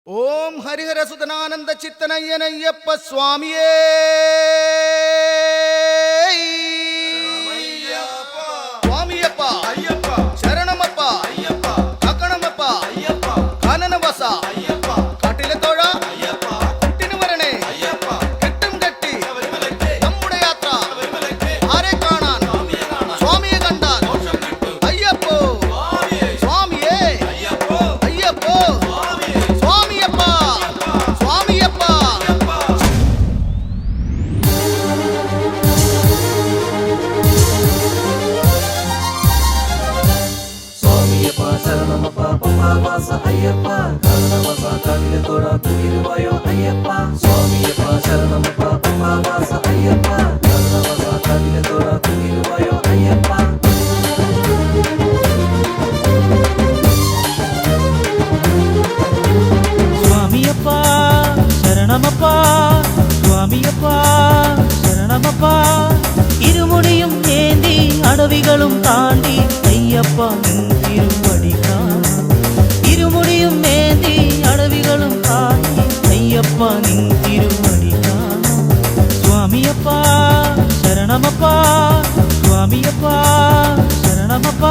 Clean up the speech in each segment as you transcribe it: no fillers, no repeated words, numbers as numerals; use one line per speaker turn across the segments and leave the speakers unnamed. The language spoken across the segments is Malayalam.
ಓಂ ಹರಿಹರ ಸುಧನಾನಂದ ಚಿತ್ತನಯ್ಯನಯ್ಯಪ್ಪ ಸ್ವಾಮಿಯೇ ಸ್ವಾಮಿಯಪ್ಪ ಅಯ್ಯಪ್ಪ ಶರಣಮಪ್ಪ ಅಯ್ಯಪ್ಪ ಕಾಕಣಮಪ್ಪ ಅಯ್ಯಪ್ಪ ಕಾನನವಾಸ ಅಯ್ಯಪ್ಪ ಕಾಟಿಲ ತೋಳ ಅಯ್ಯಪ್ಪ ಹುಟ್ಟಿನ ವರಣೆ ಅಯ್ಯಪ್ಪ ಕೆಟ್ಟಂ ಗಟ್ಟಿ നമ്മുടെ യാത്ര ആരെ കാണാൻ സ്വാമിയെ കണ്ടാൽ അയ്യപ്പോ സ്വാമിയേ അയ്യപ്പോ അയ്യപ്പോ സ്വാമിയപ്പ സ്വാമിയപ്പ
സ്വാമിയപ്പ ശരണമപ്പ പമ്പാവാസ അയ്യപ്പ കാരണവാസ കാവിലെ തോട തുകിരുവായോ അയ്യപ്പ സ്വാമിയപ്പ ശരണമപ്പ പമ്പാവാസ അയ്യപ്പ കാരണവാസ കാവിലെ തോട തുകിരുവായോ അയ്യപ്പ
സ്വാമിയപ്പ ശരണമപ്പ സ്വാമിയപ്പ ശരണമപ്പ ഇരുമുടിയും ഏന്തി അടവികളും താണ്ടി അയ്യപ്പ നിൻ തിരുവടി കാണാം ഇരുമുടിയും ഏന്തി അടവികളും താണ്ടി അയ്യപ്പ നിൻ തിരുവടി കാണാം സ്വാമിയപ്പ ശരണമപ്പ സ്വാമിയപ്പ ശരണമപ്പ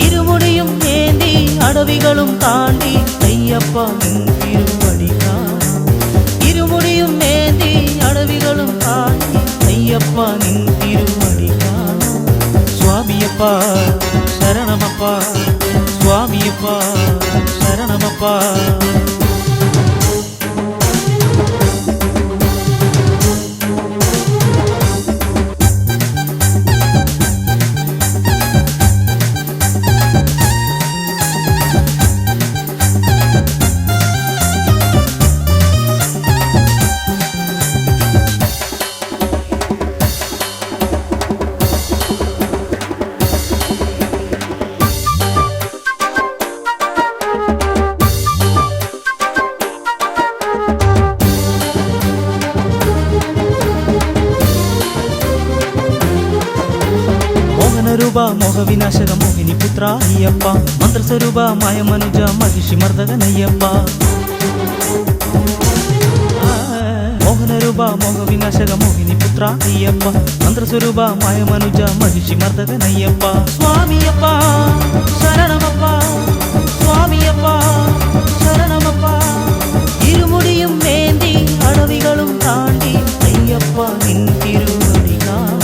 ഇരുമുടിയും ഏന്തി അടവികളും താണ്ടി അയ്യപ്പ നിൻ തിരുവടി കാണാം ഇരുമുടിയും ഏന്തി അടവികളും താണ്ടി അയ്യപ്പ നിൻ തിരുവടി കാണാം സ്വാമിയപ്പ ശരണമപ്പ സ്വാമിയപ്പ ശരണമപ്പ മോഹനരൂപ മോഹവിനാശക മോഹിനി പുത്ര അയ്യപ്പ മന്ത്രസ്വരൂപ മായമനുജ മഹിഷി മർദ്ദകനയ്യപ്പ മോഹനരൂപ മോഹവിനാശക മോഹിനി പുത്ര അയ്യപ്പ മന്ത്രസ്വരൂപ മായമനുജ മഹിഷി മർദ്ദകനയ്യപ്പ സ്വാമിയപ്പ ശരണമപ്പ സ്വാമിയപ്പ ശരണമപ്പ ഇരുമുടിയും ഏന്തി അടവികളും താണ്ടി അയ്യപ്പ നിൻ തിരുവടി കാണാം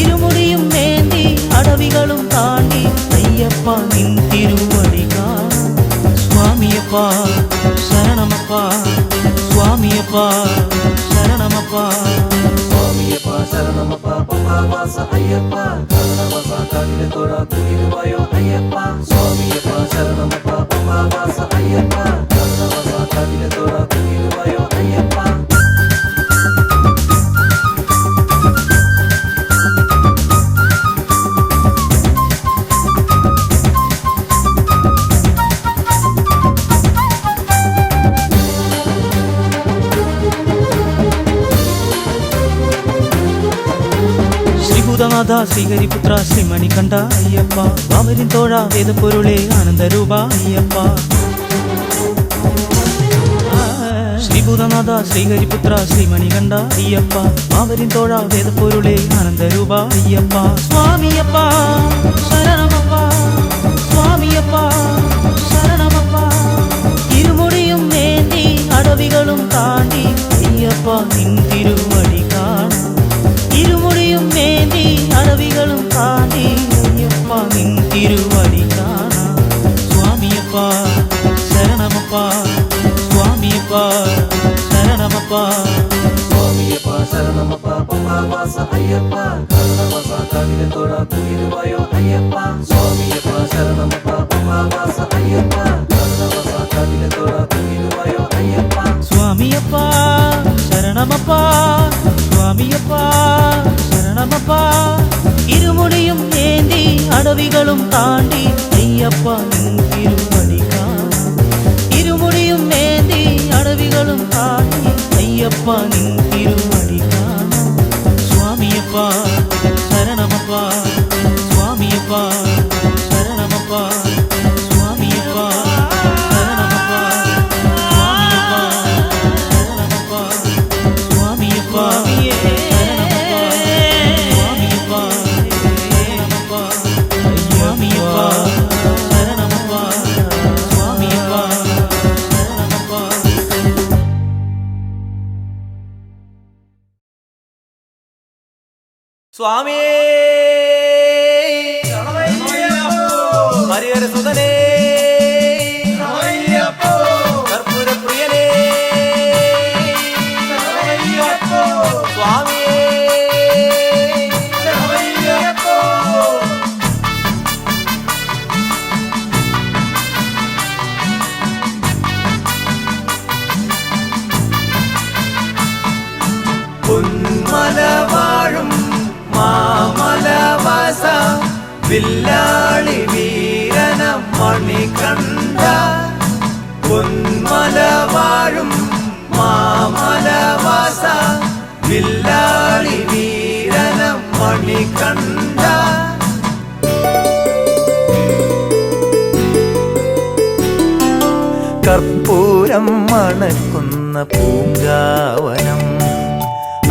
ഇരുമുടിയും ഏന്തി അടവികളും താണ്ടി അയ്യപ്പ നിൻ തിരുവടി കാണാം സ്വാമിയപ്പ ശരണമപ്പ സ്വാമിയപ്പ ശരണമപ്പ
സ്വാമിയപ്പ ശരണമപ്പ പമ്പാവാസ അയ്യപ്പ കാരണവാസ കാവിലെ തോട തുകിരുവായോ അയ്യപ്പ സ്വാമിയപ്പ ശരണമപ്പ പമ്പാവാസ അയ്യപ്പ കാരണവാസ കാവിലെ തോട തുകിരുവായോ അയ്യപ്പ
ശ്രീഭൂതനാഥ ശ്രീഹരിപുത്ര ശ്രീമണികണ്ഠ അയ്യപ്പ വാവരിൻ തോഴ വേദപ്പൊരുളെ ആനന്ദരൂപ അയ്യപ്പ ശ്രീഭൂതനാഥ ശ്രീഹരിപുത്ര ശ്രീമണികണ്ഠ അയ്യപ്പ വാവരിൻ തോഴ വേദപ്പൊരുളെ ആനന്ദരൂപ അയ്യപ്പ സ്വാമിയപ്പ ശരണമപ്പ സ്വാമിയപ്പ ശരണമപ്പ ഇരുമുടിയും ഏന്തി അടവികളും താണ്ടി അയ്യപ്പ നിൻ തിരുവടി കാണാം ഇരുമുടിയും ഏന്തി അടവികളും താണ്ടി അയ്യപ്പ നിൻ തിരുവടി കാണാം സ്വാമിയപ്പ ശരണമപ്പ സ്വാമിയപ്പ ശരണമപ്പ
സ്വാമിയപ്പ ശരണമപ്പ പമ്പാവാസ അയ്യപ്പ കാരണവാസ കാവിലെ തോട തുകിരുവായോ അയ്യപ്പ സ്വാമിയപ്പ ശരണമപ്പ പമ്പാവാസ അയ്യപ്പ കാരണവാസ കാവിലെ തോട തുകിരുവായോ അയ്യപ്പ
സ്വാമിയപ്പ ശരണമപ്പ സ്വാമിയപ്പ ശരണമപ്പ ഇരുമുടിയും ഏന്തി അടവികളും താണ്ടി അയ്യപ്പ നിൻ തിരുവടി കാണാം ഇരുമുടിയും ഏന്തി അടവികളും താണ്ടി അയ്യപ്പ നിൻ തിരുവടി കാണാം സ്വാമിയപ്പ ശരണമപ്പ സ്വാമിയപ്പ ശരണമപ്പ സ്വാമിയപ്പ ശരണമപ്പ സ്വാമിയേ ഹരിഹര സുതനേ കർപ്പൂരപ്രിയനേ സ്വാമിയേ പൊന്മലവാഴും മാമലവാസ വില്ലാളി വീരന മണികണ്ഠ പൊന്മലവാഴും മാമലവാസ വില്ലാളി വീരന മണികണ്ഠ കർപ്പൂരം മണക്കുന്ന പൂങ്കാവനം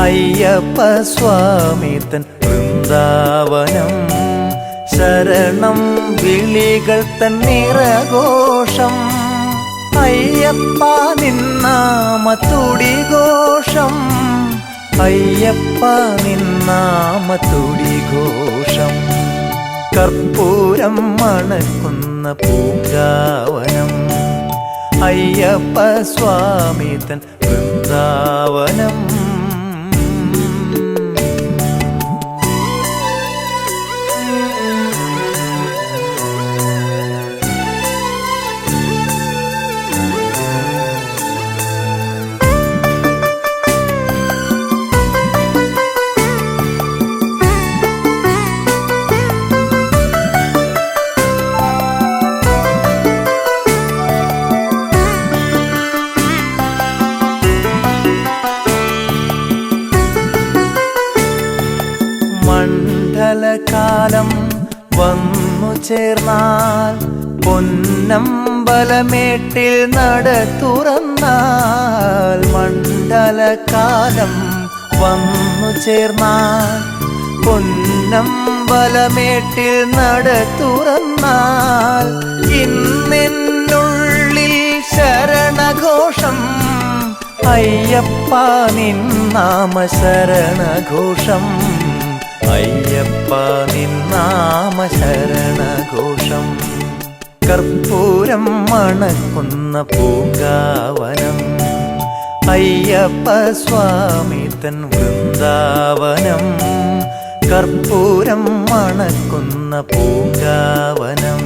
അയ്യപ്പ സ്വാമി തൻ വൃന്ദാവനം ശരണം വിളികൾ തൻ നിറഘോഷം അയ്യപ്പ നിന്നാമത്തുടി ഘോഷം അയ്യപ്പ നിന്നാമത്തുടി ഘോഷം കർപ്പൂരം മണക്കുന്ന പൂങ്കാവനം അയ്യപ്പ സ്വാമി തൻ വൃന്ദാവനം മണ്ഡലകാലം വന്നു ചേർന്നാൽ പൊന്നമ്പലമേട്ടിൽ നട തുറന്നാൽ മണ്ഡലകാലം വന്നു ചേർന്നാൽ പൊന്നമ്പലമേട്ടിൽ നട തുറന്നാൽ ഇന്നെന്നുള്ളിൽ ശരണഘോഷം അയ്യപ്പ നിന്നാമ ശരണഘോഷം അയ്യപ്പ നിന്നാമ ശരണഘോഷം കർപ്പൂരം മണക്കുന്ന പൂങ്കാവനം അയ്യപ്പ സ്വാമി തൻ വൃന്ദാവനം കർപ്പൂരം മണക്കുന്ന പൂങ്കാവനം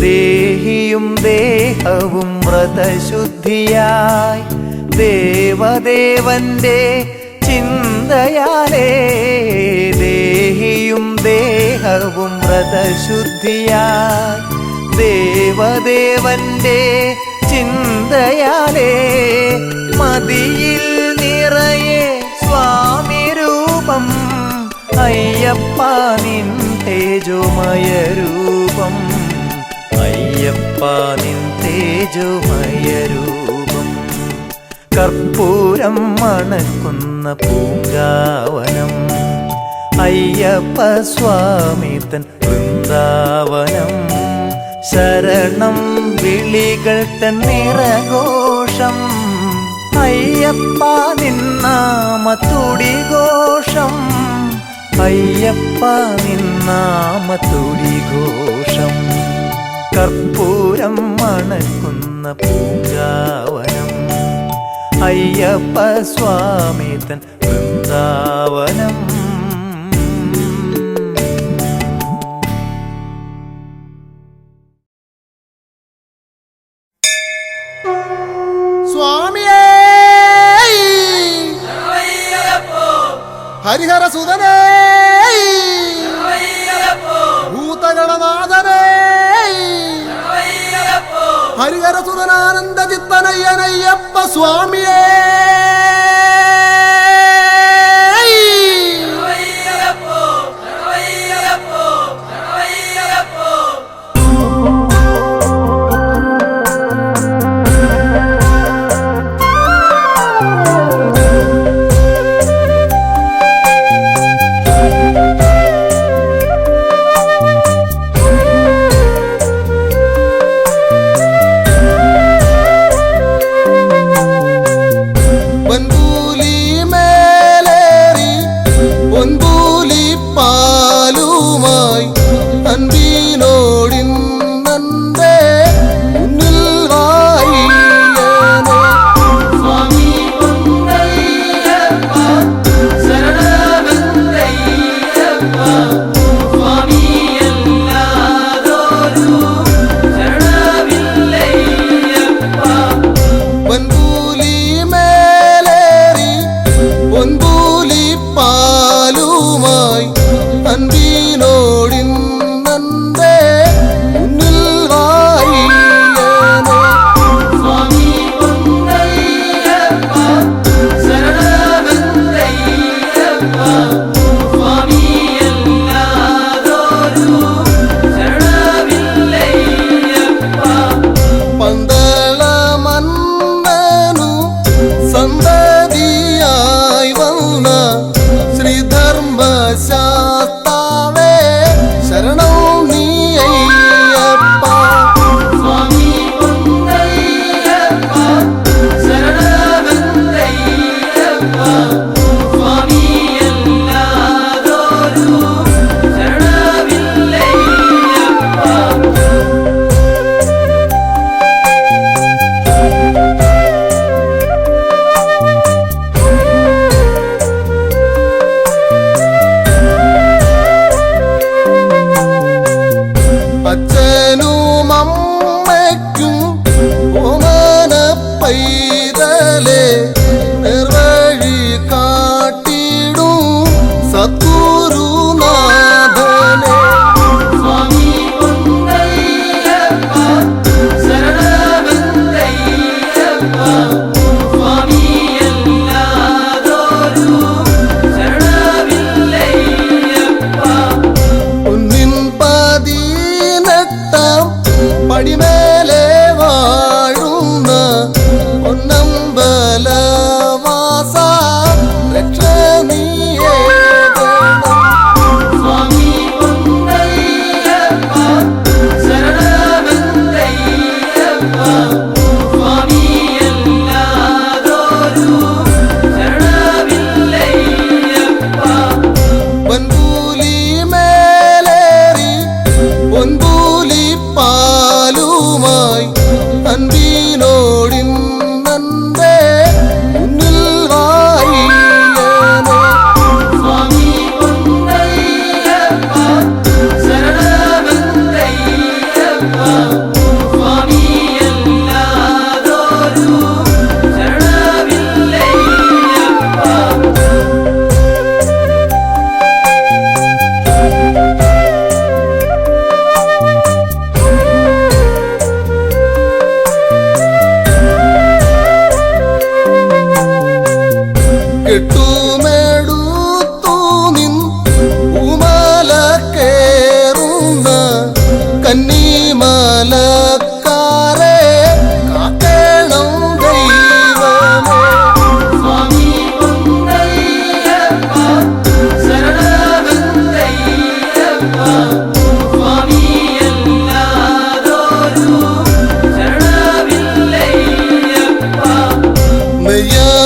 ദേഹിയും ദേഹവും വ്രതശുദ്ധിയായി ദേവദേവന്റെ ചിന്തയാലേ ദേഹിയും ദേഹവും വ്രതശുദ്ധിയായി ദേവദേവന്റെ ചിന്തയാലേ മതിയിൽ നിറയെ സ്വാമി രൂപം അയ്യപ്പ നിൻ തേജോമയ രൂപം അയ്യപ്പ നിൻ തേജോമയ രൂപം കർപ്പൂരം മണക്കുന്ന പൂങ്കാവനം അയ്യപ്പ സ്വാമി തൻ വൃന്ദാവനം ശരണം വിളികൾ തൻ നിറഘോഷം അയ്യപ്പ നിന്നാമത്തുടി ഘോഷം അയ്യപ്പ നിന്നാമത്തുടി ഘോഷം കർപ്പൂരം മണക്കുന്ന പൂങ്കാവനം അയ്യപ്പ സ്വാമി തൻ വൃന്ദാവനം
സ്വാമിയേ ഹരിഹര സുതനേ ഭൂതഗണനാഥനേ ഹരിഹര സുതനാനന്ദ ചിത്തനയ്യനയ്യപ്പ സ്വാമിയേ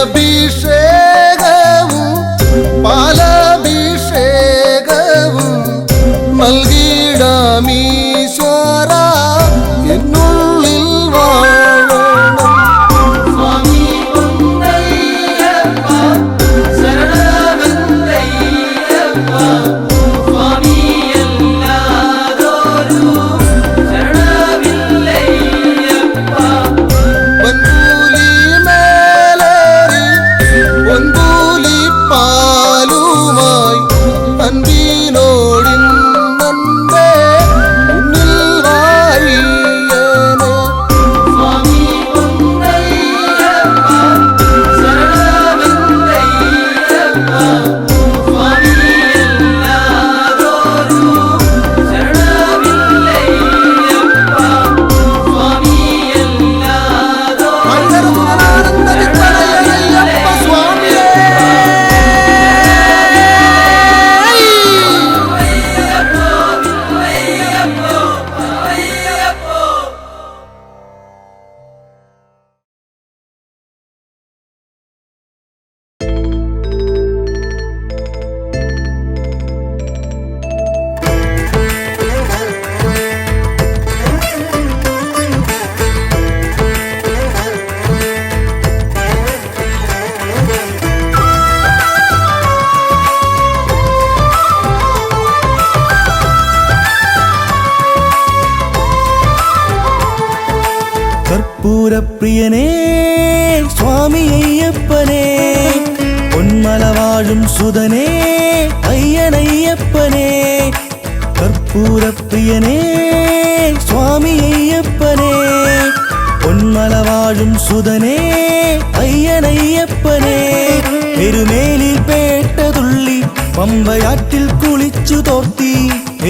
അഭിഷേകവും പാലഭിഷേകവും നൽകിടാമീശ്വര എന്നുള്ളിൽ വാഴണം.
സ്വാമി പൊന്നയ്യപ്പ ശരണമല്ലയ്യപ്പ സ്വാമി എല്ലാതൊരു ശരണമില്ലയ്യപ്പ
പൊൻകൂലി മേലേറി പൊൻകൂലി പാലുമായി അൻപിനോടിന്നന്റെ മുന്നിൽ വാഴിയനെ.
സ്വാമി പൊന്നയ്യപ്പ ശരണമല്ലയ്യപ്പ സ്വാമി എല്ലാതൊരു ശരണമില്ലയ്യപ്പ സ്വാമി എല്ലാതൊരു
ഹരിഹരസുതനാനന്ദ വിത്തനയനയ്യപ്പ സ്വാമിയേ.
കർപ്പൂരപ്രിയനേ സ്വാമി അയ്യപ്പനേ പൊന്മല വാഴും സുതനേ അയ്യനയ്യപ്പനേ. കർപ്പൂരപ്രിയനേ സ്വാമി അയ്യപ്പനേ പൊന്മല വാഴും സുതനേ അയ്യനയ്യപ്പനേ. എരുമേലിൽ പേട്ടതുള്ളി പമ്പയാറ്റിൽ കുളിച്ചു തോർത്തി.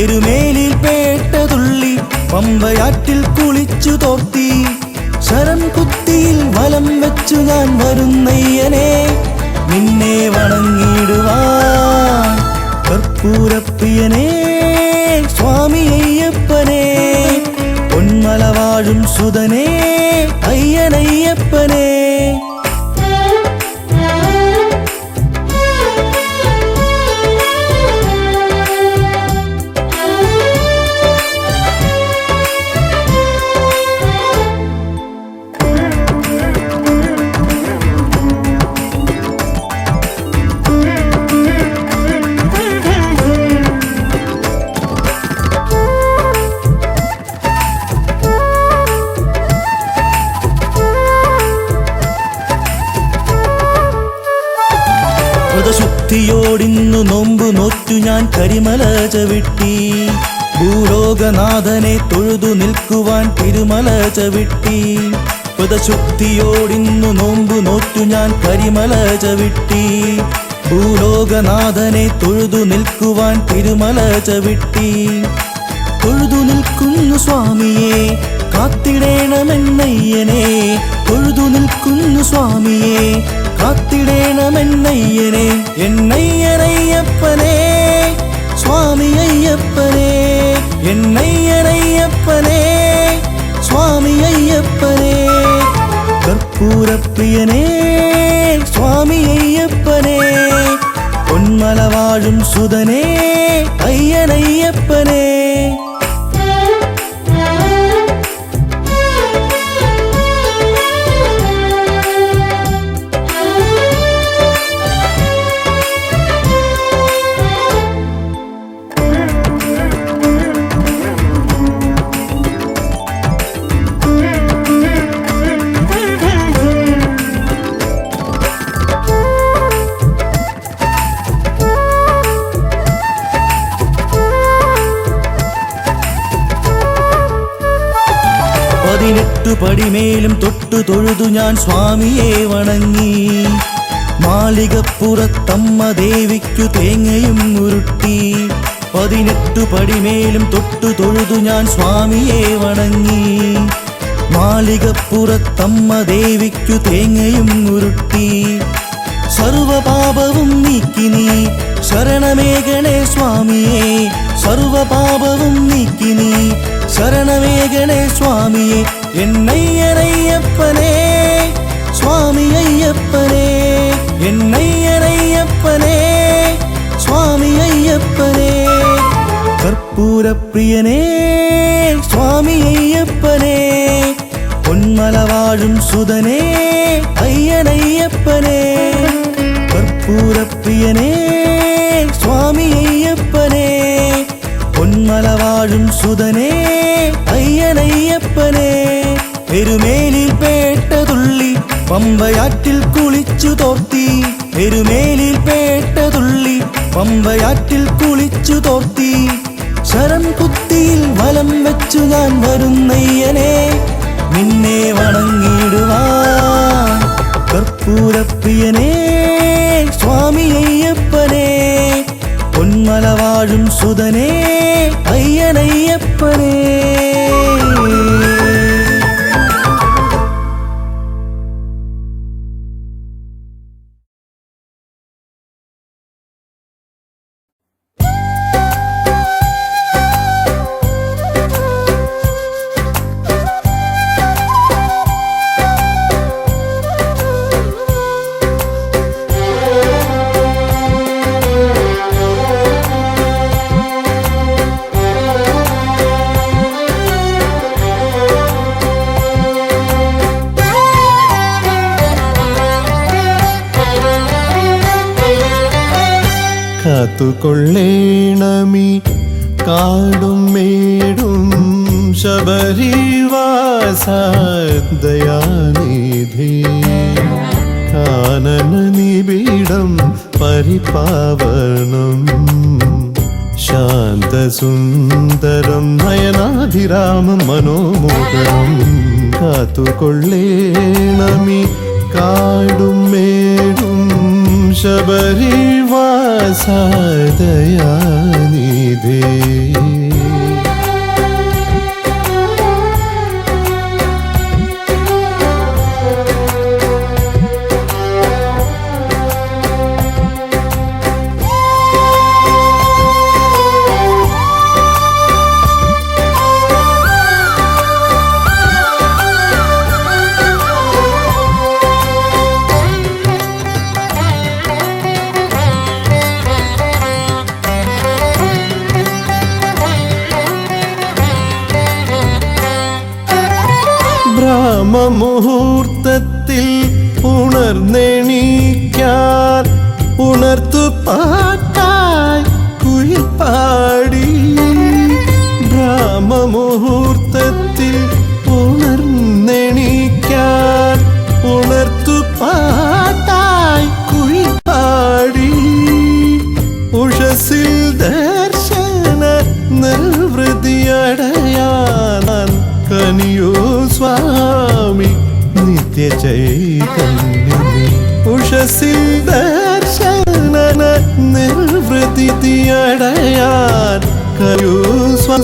എരുമേലിൽ പേട്ടതുള്ളി പമ്പയാറ്റിൽ കുളിച്ചു തോർത്തി. ശരം കുത്തിയിൽ വലം വെച്ചു ഞാൻ വരുന്നയ്യനെ നിന്നെ വണങ്ങിടുവാൻ. കർപ്പൂരപ്രിയനേ സ്വാമി അയ്യപ്പനേ പൊന്മല വാഴും സുതനേ അയ്യനയ്യപ്പനേ. വ്രതശുദ്ധിയോടിന്നു നോമ്പു നോറ്റു ഞാൻ കരിമല ചവിട്ടി. ഭൂലോകനാഥനെ തൊഴുതു നിൽക്കുവാൻ തിരുമല ചവിട്ടി. വ്രതശുദ്ധിയോടിന്നു നോമ്പു നോറ്റു ഞാൻ കരിമല ചവിട്ടി. ഭൂലോകനാഥനെ തൊഴുതു നിൽക്കുവാൻ തിരുമല ചവിട്ടി. തൊഴുതു നിൽക്കുന്നു സ്വാമിയെ കാത്തിടേണമെന്നയ്യനെ. തൊഴുതു നിൽക്കുന്നു സ്വാമിയെ കാത്തിടേണമെന്നയ്യനെ. എന്നയ്യനയ്യപ്പനേ സ്വാമി അയ്യപ്പനേ. എന്നയ്യനയ്യപ്പനേ സ്വാമി അയ്യപ്പനേ. കർപ്പൂരപ്രിയനേ സ്വാമി അയ്യപ്പനേ പൊന്മല വാഴും സുതനേ അയ്യനയ്യപ്പനേ. പടിമേലും തൊട്ടു തൊഴുതു ഞാൻ സ്വാമിയെ വണങ്ങി. മാളികപ്പുറത്തമ്മ ദേവിക്കു തേങ്ങയും ഉരുട്ടി. 18 പടിമേലും തൊട്ടു തൊഴുതു ഞാൻ സ്വാമിയെ വണങ്ങി. മാളികപ്പുറത്തമ്മ ദേവിക്കു തേങ്ങയും ഉരുട്ടി. സർവപാപവും നീക്കി നീ ശരണമേകണേ സ്വാമിയെ. സർവപാപവും നീക്കി നീ ശരണമേകണേ സ്വാമിയെ. എന്നയ്യനയ്യപ്പനേ സ്വാമി അയ്യപ്പനേ. എന്നയ്യനയ്യപ്പനേ സ്വാമി അയ്യപ്പനേ കർപ്പൂരപ്രിയനേ സ്വാമി അയ്യപ്പനേ പൊന്മല വാഴും സുതനേ അയ്യനയ്യപ്പനേ കർപ്പൂരപ്രിയനേ സ്വാമി അയ്യപ്പനേ പൊന്മല വാഴും സുതനേ അയ്യനയ്യപ്പനേ എരുമേലിൽ പേട്ടതുള്ളി പമ്പയാറ്റിൽ കുളിച്ചു തോർത്തി എരുമേലിൽ പേട്ടതുള്ളി പമ്പയാറ്റിൽ കുളിച്ചു തോർത്തി ശരം കുത്തിയിൽ വലം വെച്ചു ഞാൻ വരുന്നയ്യനെ നിന്നെ വണങ്ങിടുവാൻ കർപ്പൂരപ്രിയനേ സ്വാമി അയ്യപ്പനേ പൊന്മല വാഴും സുതനേ അയ്യനയ്യപ്പനേ
കാത്തുകൊള്ളേണമീ കാടും മേടും ശബരിവാസ ദയാനിധി കാനന നിബിഡം പരിപാവനം ശാന്തസുന്ദരം നയനാധിരാമം മനോമോഹനം കാത്തുകൊള്ളേണമീ കാടും മേടും ശബരിവാസ ദയാനിധി ബ്രഹ്മമുഹൂർത്തത്തിൽ ഉണർന്നെണീക്കാൻ ഉണർത്തു പാട്ടായി കുയിൽ പാടി ബ്രഹ്മമുഹൂർത്തത്തിൽ ഉണർന്നെണീക്കാൻ ഉണർത്തു പാട്ടായി കുയിൽ പാടി ഉഷസിൽ ദർശന നിർവൃതിയടയാൻ കനിയോ സ്വാമി നിത്യ ചൈതന്യമേ ഉഷസിൽ ദർശന നിർവൃതിയടയാൻ കനിയോ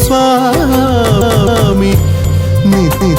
സ്വാമി നിത്യ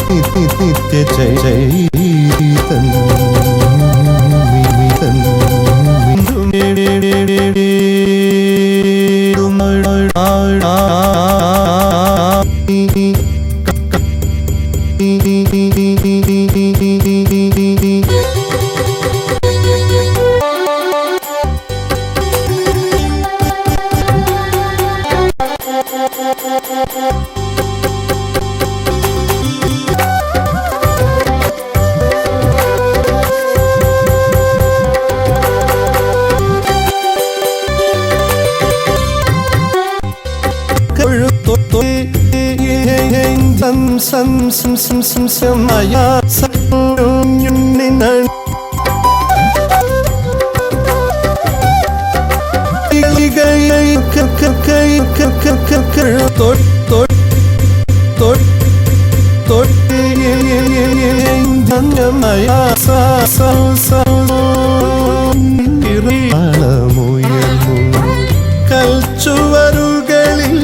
കൽച്ചുവരുകളിൽ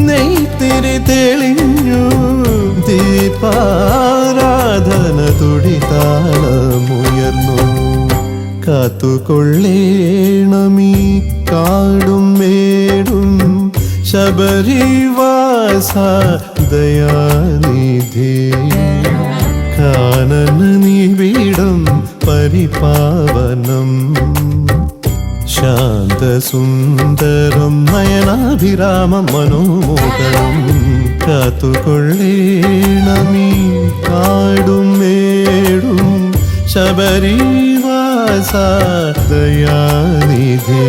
നെയ്ത്തിരി തെളിഞ്ഞു ദീപാരാധന തുടിതാളമുയർന്നു കാത്തുകൊള്ളേണമീ കാടും മേടും ശബരിവാസ ദയാനിധി കാനന നിബിഡം പരിപാവനം സുന്ദരം നയനാഭിരാമം മനോമോഹനം കാത്തുകൊള്ളേണമീ കാടും മേടും ശബരിവാസ ദയാനിധേ.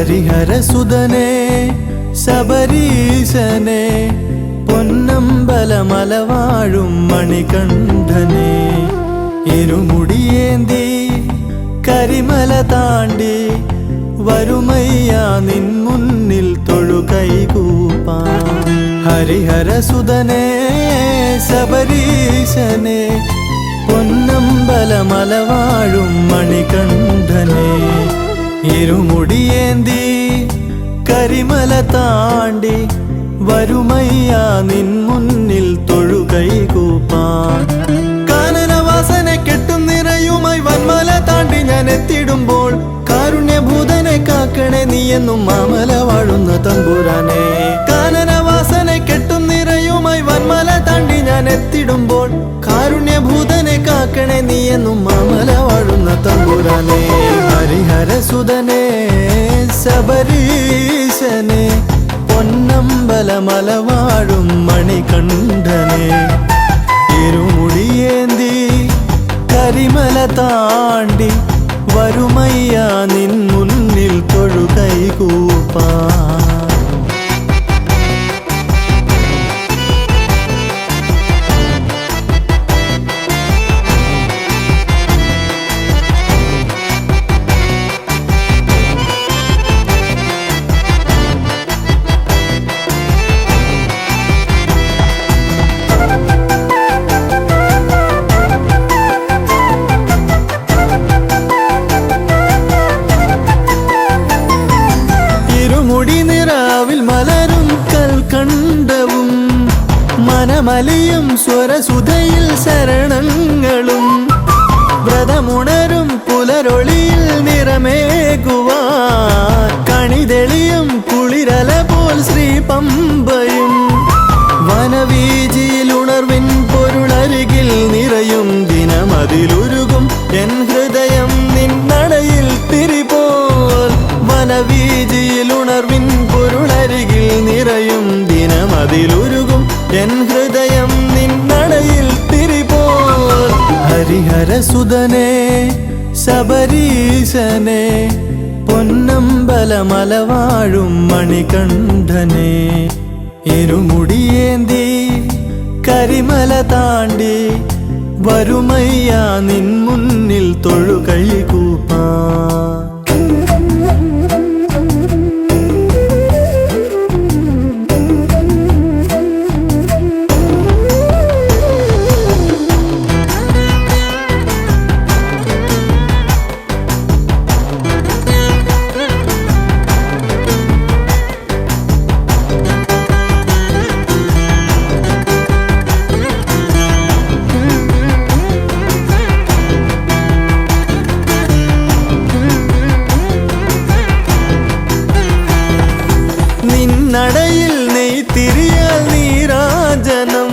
ഹരിഹരസുതനേ ശബരീശനെ പൊന്നമ്പലമലവാഴും മണികണ്ഠനെ ഇരുമുടിയേന്തി കരിമല താണ്ടി വരുമയ്യ നിൻ മുന്നിൽ തൊഴുകൈകൂപ്പാൻ. ഹരിഹരസുതനേ ശബരീശനെ പൊന്നമ്പലമലവാഴും മണികണ്ഠനെ ഇരുമുടിയേന്തി കരിമല താണ്ടി വരുമയ്യ നിൻ മുന്നിൽ തൊഴുകൈകൂപ്പാൻ. കാനനവാസനെ കെട്ടും നിറയുമായി വന്മല താണ്ടി ഞാൻ എത്തിടുമ്പോൾ കാരുണ്യഭൂതനെ കാക്കണേ നീ എന്നും മാമല വാഴുന്ന തമ്പുരാനെ. കാനനവാസനെ കെട്ടും നിറയുമായി വന്മല താണ്ടി ഞാൻ എത്തിടുമ്പോൾ കാരുണ്യഭൂതനെ കാക്കണേ നീ എന്നും മാമല വാഴുന്ന തമ്പുരാനെ. ഹരിഹരസുതനേ ശബരീശനെ പൊന്നമ്പലമലവാഴും മണികണ്ഠനെ ഇരുമുടിയേന്തി കരിമല താണ്ടി വരുമയ്യ നിൻ മുന്നിൽ തൊഴുകൈകൂപ്പാൻ. മനമലിയും സ്വരസുധയിൽ ശരണങ്ങളും വ്രതമുണരും പുലരൊളിയിൽ നിറമേകുവാൻ കണിതെളിയും കുളിരല പോൽ ശ്രീ പമ്പയും വനവീജിയിൽ ഉണർവിൻ പൊരുളരികിൽ നിറയും ദിനമതിലുരുകും എൻ ഹൃദയം നിന്നടയിൽ തിരിപോൽ. വനവീജിയിൽ ഉണർവിൻ പൊരുളരികിൽ നിറയും ദിനമതിലുരുകും എൻ ഹൃദയം നിന്നടയിൽ തിരിപോൽ. ഹരിഹരസുതനേ ശബരീശനെ പൊന്നമ്പലമലവാഴും മണികണ്ഠനെ ഇരുമുടിയേന്തി കരിമല താണ്ടി വരുമയ്യ നിൻ മുന്നിൽ തൊഴുകൈകൂപ്പാൻ. നടയിൽ നെയ്ത്തിരിയാൽ നീരാജനം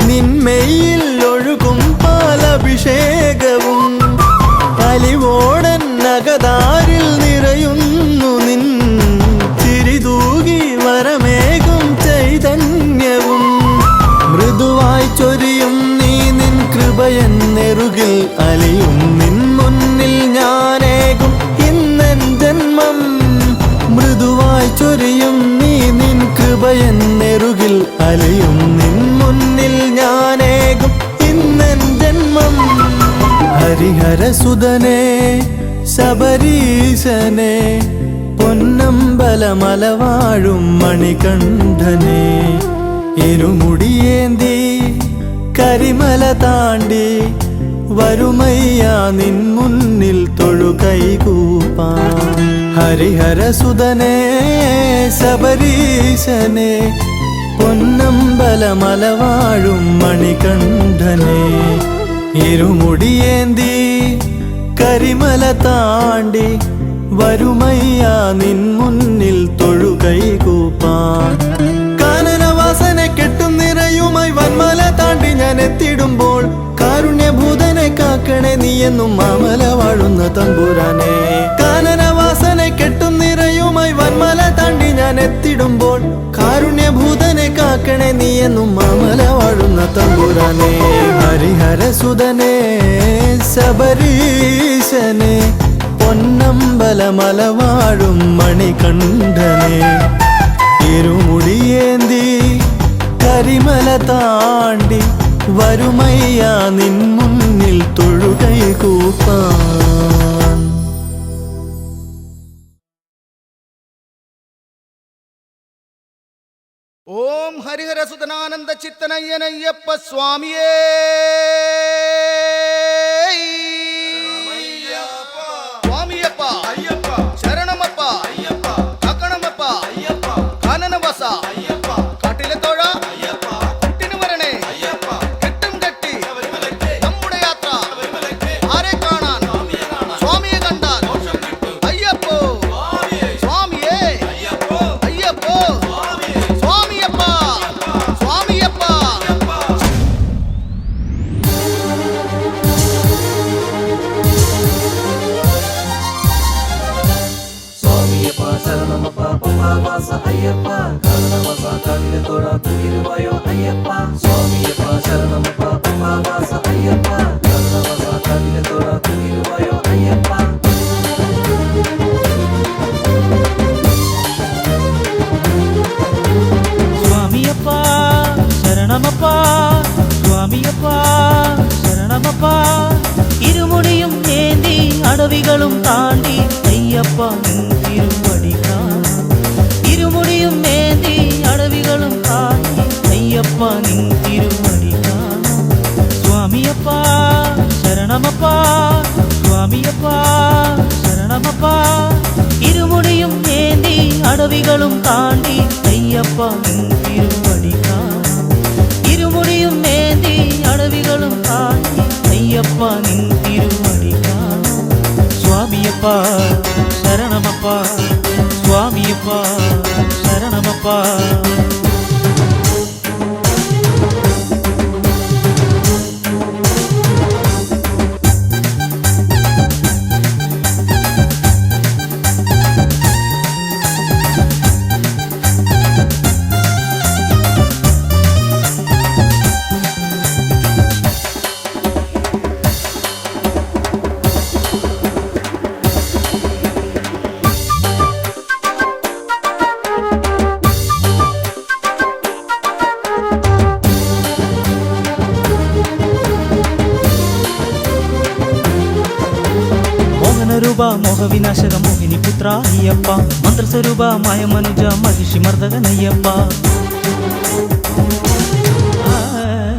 നിന്മയിൽ ഒഴുകും പാലഭിഷേകവും അലിവോടൻ നഗതാരിൽ നിറയുന്നു നിൻ ചിരിതൂകി വരമേകും ചൈതന്യവും മൃദുവായി ചൊരിയും നീ നിൻ കൃപയൻ നെറുകിൽ അലിയും നിൻ മുന്നിൽ ഞാനേകും ഇന്നെൻ ജന്മം. മൃദുവായി ചൊരിയും നീ നിൻ കൃപയൻ നെറുകിൽ അലിയും നിൻ മുന്നിൽ ഞാനേകും ഇന്നെൻ ജന്മം. ഹരിഹരസുതനേ ശബരീശനെ പൊന്നമ്പലമലവാഴും മണികണ്ഠനെ ഇരുമുടിയേന്തി കരിമല താണ്ടി വരുമയ്യ നിൻ മുന്നിൽ തൊഴുകൈകൂപ്പാൻ ഹരിഹരസുതനേ ശബരീശനെ പൊന്നമ്പലമലവാഴും മണികണ്ഠനെ ഇരുമുടിയേന്തി കരിമല താണ്ടി വരുമയ്യ നിൻ മുന്നിൽ തൊഴുകൈകൂപ്പാൻ കാനനവാസനെ കെട്ടും നിറയുമായി വന്മല താണ്ടി ഞാൻ എത്തിടുമ്പോൾ കാരുണ്യഭൂതനെ കാക്കണേ നീ എന്നും മാമല വാഴുന്ന തമ്പുരാനെ കാനനവാസനെ കെട്ടും നിറയുമായി വന്മല താണ്ടി ഞാൻ എത്തിടുമ്പോൾ കാരുണ്യഭൂതനെ കാക്കണേ നീ എന്നും മാമല വാഴുന്ന തമ്പുരാനെ ഹരിഹരസുതനെ ശബരീശനെ പൊന്നമ്പലമലവാഴും മണികണ്ഠനെ ഇരുമുടിയേന്തി കരിമല താണ്ടി വരുമയ്യ നിൻ മുന്നിൽ തൊഴുകൈകൂപ്പാൻ
ഓം ഹരിഹരസുതനാനന്ദ ചിത്തനയ്യനയ്യപ്പ സ്വാമിയേ സ്വാമിയപ്പ ശരണമപ്പ കാക്കണമപ്പ കാനനവാസ കാട്ടിലെ തോഴ കുട്ടിന് വരണേ കെട്ടും കെട്ടി നമ്മുടെ യാത്ര ആരെ കാണാൻ സ്വാമിയെ കണ്ടാൽ അയ്യപ്പോ സ്വാമിയേ അയ്യപ്പോ സ്വാമിയപ്പ സ്വാമിയപ്പ
സ്വാമിയപ്പ ശരണമപ്പ പമ്പാവാസ അയ്യപ്പ കാരണവാസ കാവിലെ തോഴ കുയിരുവായോ അയ്യപ്പ സ്വാമിയപ്പ ശരണമപ്പ പമ്പാവാസ അയ്യപ്പ കാരണവാസ കാവിലെ തോഴ കുയിരുവായോ അയ്യപ്പ
സ്വാമിയപ്പ ശരണമപ്പ സ്വാമിയപ്പ ശരണമപ്പ ഇരുമുടിയും ഏന്തി അടവികളും താണ്ടി അയ്യപ്പ നിൻ തിരുവടി കാണാം ഇരുമുടിയും ഏന്തി അടവികളും താണ്ടി അയ്യപ്പ നിൻ തിരുവടി കാണാം സ്വാമിയപ്പ ശരണമപ്പ സ്വാമിയപ്പ ശരണമപ്പ ഇരുമുടിയും ഏന്തി അടവികളും താണ്ടി അയ്യപ്പ നിൻ തിരുവടി കാണാം ഇരുമുടിയും ഏന്തി അടവികളും താണ്ടി അയ്യപ്പ നിൻ തിരുവടി കാണാം സ്വാമിയപ്പ ശരണമപ്പ സ്വാമിയപ്പ ശരണമപ്പ മോഹവിനാശക മോഹിനി പുത്ര അയ്യപ്പ മന്ത്രസ്വരൂപ മായ മനുജ മഹിഷി മർദ്ദകനയ്യപ്പ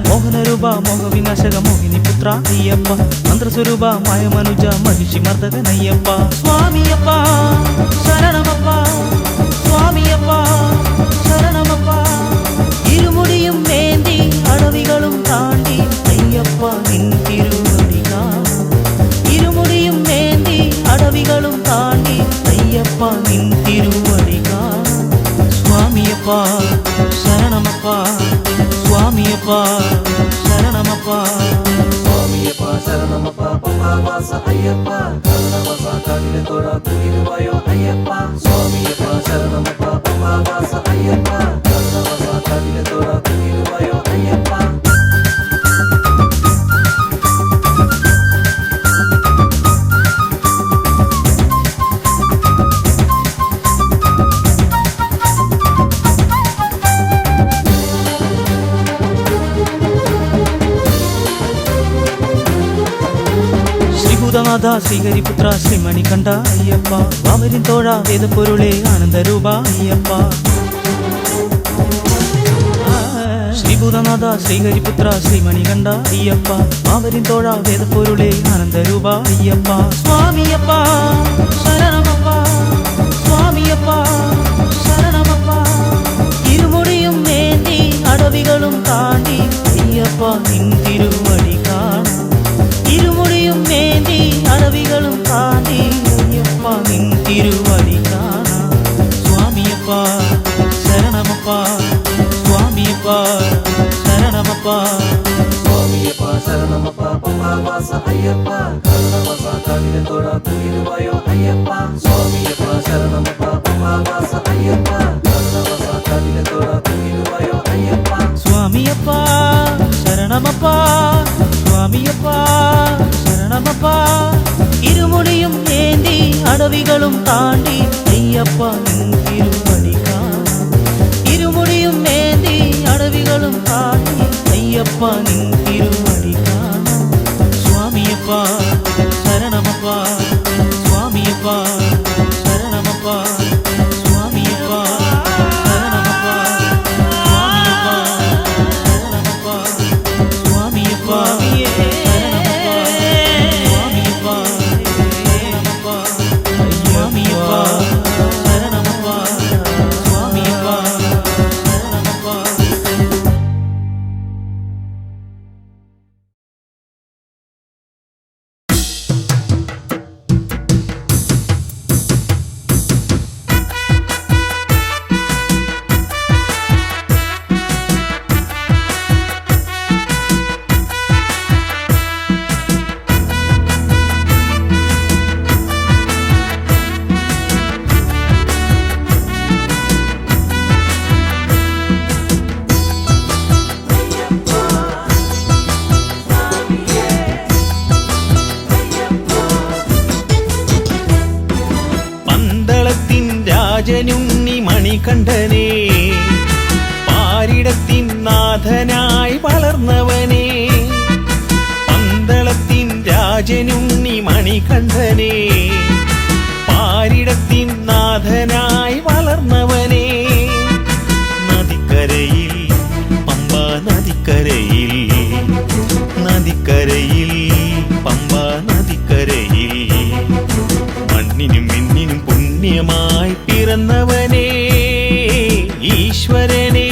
മോഹനരൂപ മോഹവിനാശക മോഹിനി പുത്ര അയ്യപ്പ മന്ത്രസ്വരൂപ മായ മനുജ മഹിഷി മർദ്ദകനയ്യപ്പ സ്വാമിയപ്പ ശരണമപ്പ സ്വാമിയപ്പ ശരണമപ്പ ഇരുമുടിയും ഏന്തി അടവികളും താണ്ടി അയ്യപ്പ നിൻ തിരുവടി കാണാം ഇരുമുടിയും ഏന്തി അടവികളും താണ്ടി അയ്യപ്പ നിൻ തിരുവടി കാണാം സ്വാമിയപ്പ ശരണമപ്പ സ്വാമിയപ്പ ശരണമപ്പ
സ്വാമിയപ്പ ശരണമപ്പ പമ്പാവാസ അയ്യപ്പ കാരണവാസ കാവിലെ തോഴ കുയിരുവായോ അയ്യപ്പ സ്വാമിയപ്പ ശരണമപ്പ പമ്പാവാസ അയ്യപ്പ കാരണവാസ കാവിലെ തോഴ കുയിരുവായോ അയ്യപ്പ
ഭൂതനാഥ ശ്രീഹരിപുത്ര ശ്രീമണികണ്ഠ അയ്യപ്പ വാമരിൻ തോഴ വേദപ്പൊരുളേ ആനന്ദരൂപ അയ്യപ്പ ശ്രീഭൂതനാഥ ശ്രീഹരിപുത്ര ശ്രീമണികണ്ഠ അയ്യപ്പ അവരിൻ തോഴ വേദപ്പൊരുളേ ആനന്ദരൂപ അയ്യപ്പ സ്വാമിയപ്പ ശരണമപ്പ സ്വാമിയപ്പ ശരണമപ്പ ഇരുമുടിയും വേണ്ടി അടവികളും താണ്ടി അയ്യപ്പ നിൻ തിരുവടി കാണാം ഇരുമുടിയും വേണ്ടി അടവികളും താണ്ടി അയ്യപ്പ നിൻ തിരുവടി കാണാം സ്വാമിയപ്പ ശരണമപ്പ സ്വാമിയപ്പ ശരണമപ്പ
സ്വാമിയപ്പ ശരണമപ്പ പമ്പാവാസ അയ്യപ്പ കരുണവസ കാവിലത്തോട തുയിലുവായോ അയ്യപ്പ സ്വാമിയപ്പ ശരണമപ്പ പമ്പാവാസ അയ്യപ്പ കരുണവസ കാവിലത്തോട തുയിലുവായോ അയ്യപ്പ
സ്വാമിയപ്പ ശരണമപ്പ സ്വാമിയപ്പ ശരണമപ്പ ഇരുമുടിയും ഏന്തി അടവികളും താണ്ടി അയ്യപ്പ നിൻ തിരുവടി കാണാം ഇരുമുടിയും ഏന്തി അടവികളും താണ്ടി അയ്യപ്പ നിൻ തിരുവടി കാണാം സ്വാമിയപ്പ ശരണമപ്പ സ്വാമിയപ്പ ശരണമപ്പ സ്വാമിയപ്പ ശരണമപ്പ സ്വാമിയപ്പ ശരണമപ്പ സ്വാമിയപ്പ
രാജനുണ്ണി മണികണ്ഠനെ പാരിടത്തിൻ നാഥനായി വളർന്നവനെ പന്തളത്തിൻ രാജനുണ്ണി മണികണ്ഠനെ പാരിടത്തിൻ നാഥനായി വളർന്നവനെ നദിക്കരയിൽ പമ്പ നദിക്കരയിൽ നദിക്കരയിൽ പമ്പ നദിക്കരയിൽ മണ്ണിനും മിന്നിനും പുണ്യമായി പിറന്നവനെ ഈശ്വരനെ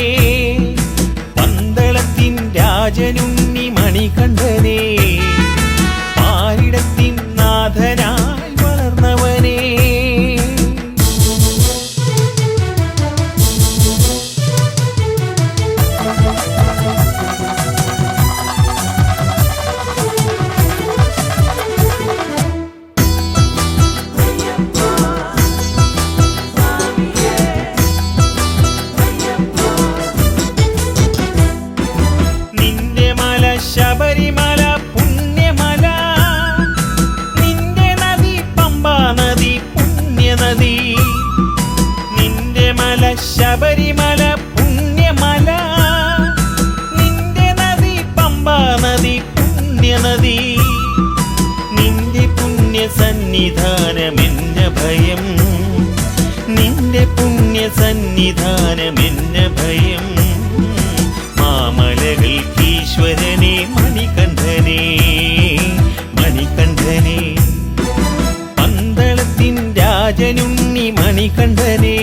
പന്തളത്തിൻ രാജനുണ്ണി മണികണ്ഠനെ പാരിടത്തിൻ നാഥനായി വളർന്നവനെ ശബരിമല പുണ്യമല നിന്റെ നദി പമ്പാ നദി പുണ്യനദി നിന്റെ മല ശബരിമല പുണ്യമല നിന്റെ നദി പമ്പാ നദി പുണ്യനദി നിന്റെ പുണ്യ സന്നിധാനമെന്ന ഭയം നിന്റെ പുണ്യ സന്നിധാനമെന്ന ഭയം മാമലകൾക്കീശ്വരനെ മണികണ്ഠനെ മണികണ്ഠനെ പന്തളത്തിൻ രാജനുണ്ണി മണികണ്ഠനെ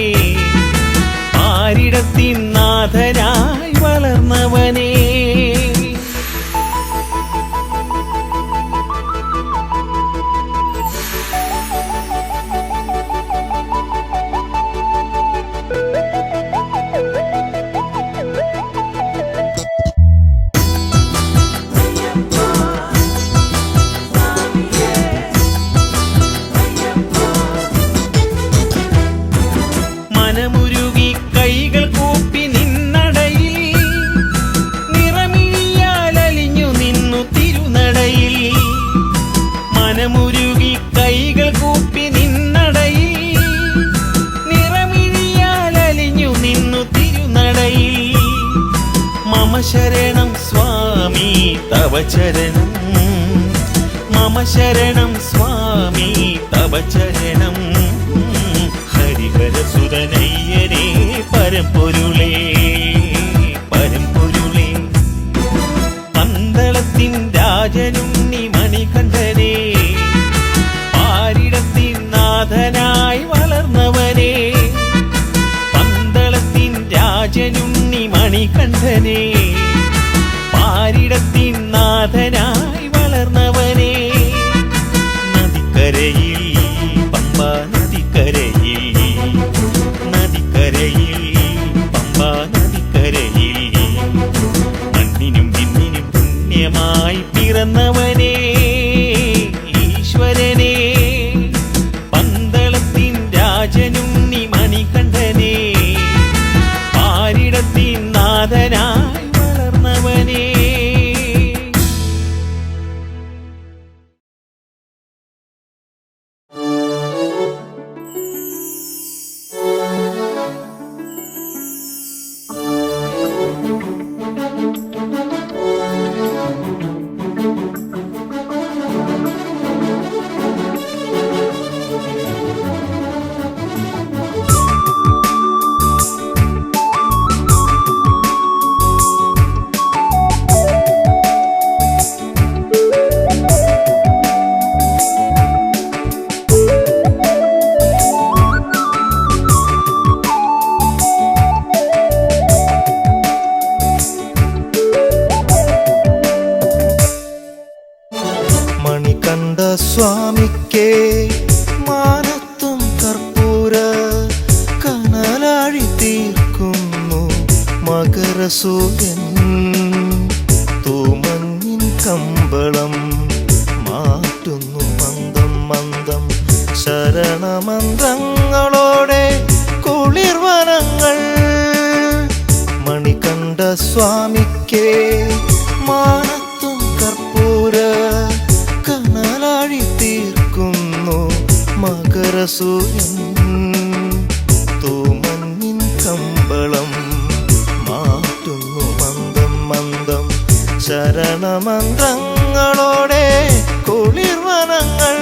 പാരിടത്തിൻ നാഥനായി വളർന്നവനെ മനമുരുകി കൈകൾ കൂപ്പി നിന്നടയിൽ നിറമിഴിയാലലിഞ്ഞു നിന്നു തിരുനടയിൽ മനമുരുകി കൈകൾ കൂപ്പി നിന്നടയിൽ നിറമിഴിയാലലിഞ്ഞു നിന്നു തിരുനടയിൽ മമ ശരണം സ്വാമി തവ ചരണം മമ ശരണം സ്വാമി തവ ചരണം ഹരിഹരസുതനയ്യനേ പരമ്പൊരുളേ പരമ്പൊരുളേ മണികണ്ഠനെ പാരിടത്തിൻ നാഥനായി വളർന്നവനെ നദിക്കരയിൽ പമ്പ നദിക്കരയിൽ പമ്പ നദിക്കരയിൽ മണ്ണിനും വിണ്ണിനും പുണ്യമായി പിറന്നവനെ ഈശ്വരനെ പന്തളത്തിൻ രാജനുണ്ണി മണികണ്ഠനെ പാരിടത്തിൻ നാഥനായി വളർന്നവനെ.
മണികണ്ഠ സ്വാമിക്കേ മാനത്തും കർപ്പൂര കനലാഴി തീർക്കുന്നു മകരസൂര്യൻ തൂമഞ്ഞിൻ കമ്പളം മാറ്റുന്നു മന്ദം മന്ദം ശരണമന്ത്രങ്ങളോടെ കുളിർവനങ്ങൾ. മണികണ്ഠ സ്വാമിക്കേ മാനത്തും കർപ്പൂര കനലാഴി തീർക്കുന്നു മകരസൂര്യൻ തൂമഞ്ഞിൻ കമ്പളം മാറ്റുന്നു മന്ദം മന്ദം ശരണമന്ത്രങ്ങളോടെ കുളിർവനങ്ങൾ.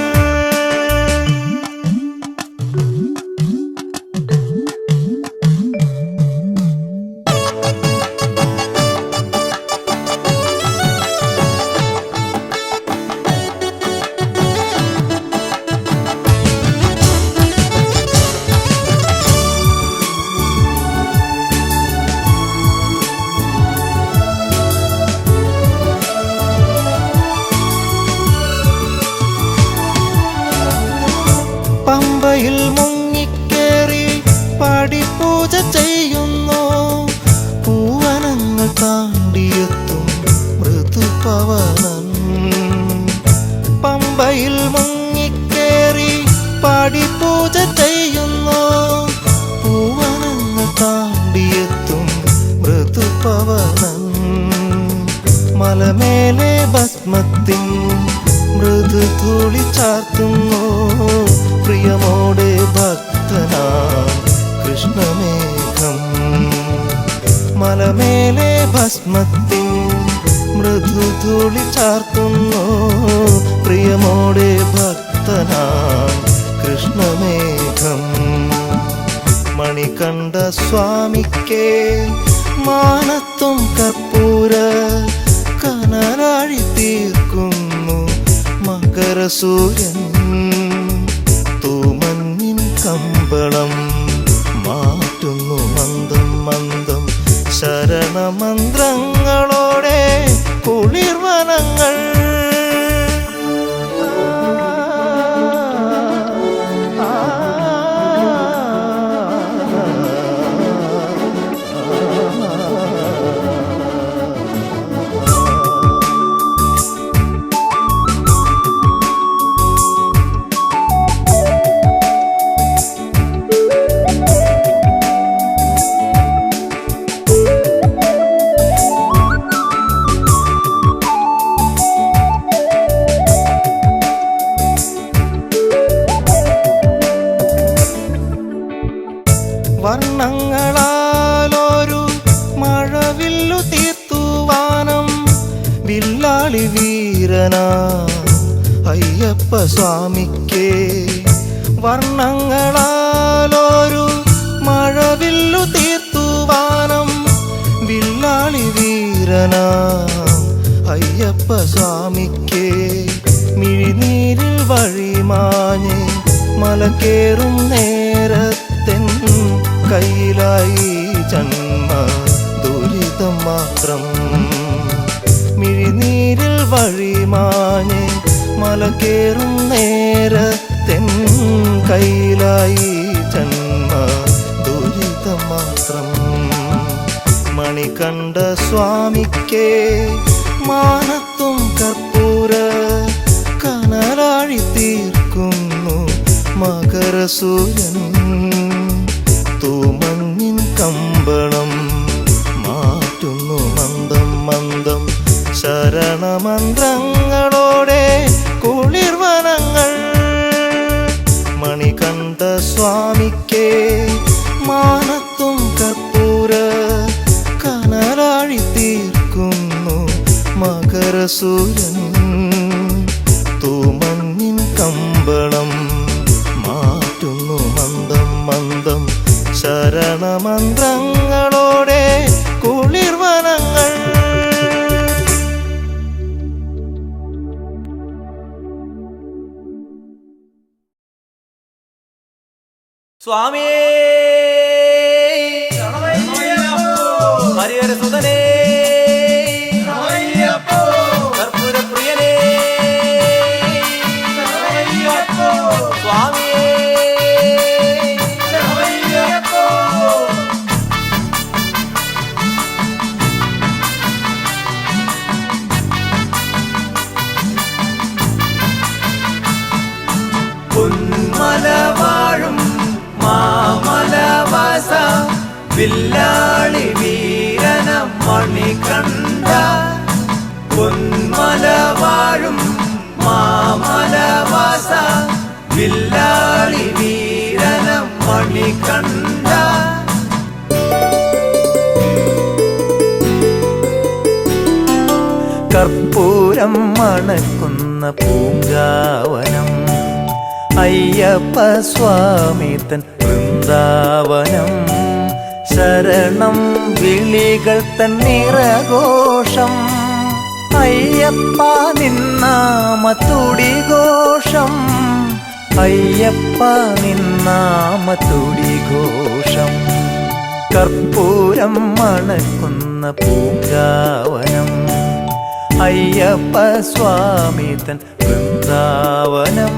പമ്പയിൽ മുങ്ങിക്കേറി പടിപൂജ ചെയ്യുന്നു പൂവനങ്ങൾ താണ്ടിയെത്തും മൃദുപവനൻ. പമ്പയിൽ മുങ്ങിക്കേറി പടിപൂജ ചെയ്യുന്നു പൂവനങ്ങൾ താണ്ടിയെത്തും മൃദുപവനൻ. മലമേലെ ഭസ്മത്തിൻ മൃദുധൂളി ചാർത്തുന്നു പ്രിയമോടെ ഭക്തനാം കൃഷ്ണമേഘം. മലമേലെ ഭസ്മത്തിൻ മൃദുധൂളി ചാർത്തുന്നു പ്രിയമോടെ ഭക്തനാം കൃഷ്ണമേഘം. മണികണ്ഠ സ്വാമിക്കേ മാനത്തും കർപ്പൂര കനലാഴി തീർക്കുന്നു മകരസൂര്യൻ തൂമഞ്ഞിൻ കമ്പളം മാറ്റുന്നു മന്ദം മന്ദം ശരണമന്ത്രങ്ങളോടെ കുളിർവനങ്ങൾ. വർണ്ണങ്ങളാലൊരു മഴവില്ലു തീർത്തുവാനം വില്ലാളി വീരനാ അയ്യപ്പ സ്വാമിക്കേ. വർണ്ണങ്ങളാലൊരു മഴവില്ലു തീർത്തുവാനം വില്ലാളി വീരനാ അയ്യപ്പ സ്വാമിക്കേ. മിഴിനീരിൽ വഴിമാഞ്ഞ് മലക്കേറും നേരത്തെൻ കയ്യിലായി ജന്മ ദുരിതം മാത്രം. മിഴിനീരിൽ വഴിമാഞ്ഞ് മല കേറും നേരത്തെൻ കയ്യിലായി ജന്മ ദുരിതം മാത്രം. മണികണ്ഠ സ്വാമിക്കേ മാനത്തും കർപ്പൂര കനലാഴി തീർക്കുന്നു മകരസൂര്യൻ. തൂമഞ്ഞിൻ കമ്പളം മാറ്റുന്നു മന്ദം മന്ദം ശരണമന്ത്രങ്ങളോടെ കുളിർവനങ്ങൾ. മണികണ്ഠ സ്വാമിക്കേ മാനത്തും കർപ്പൂര കനലാഴി തീർക്കുന്നു മകരസൂര്യൻ. തൂമഞ്ഞിൻ കമ്പളം മാറ്റുന്നു മന്ദം മന്ദം ശരണമന്ത്രങ്ങളോടെ കുളിർവനങ്ങൾ.
സ്വാമിയേ ഹരിഹരസുതനേ കർപ്പൂരപ്രിയനേ സ്വാമിയേ പൊന്മല വാഴും മാമലവാസ വില്ലാളി വീരന മണികണ്ഠ. പൊന്മല വാഴും മാമലവാസ വില്ലാളി വീരന മണികണ്ഠ. കർപ്പൂരം മണക്കുന്ന പൂങ്കാവനം അയ്യപ്പ സ്വാമി തൻ വൃന്ദാവനം. ശരണം വിളികൾ തൻ നിറഘോഷം അയ്യപ്പ നിന്നാമത്തുടി ഘോഷം. അയ്യപ്പ നിന്നാമത്തുടി ഘോഷം. കർപ്പൂരം മണക്കുന്ന പൂങ്കാവനം അയ്യപ്പ സ്വാമി തൻ വൃന്ദാവനം.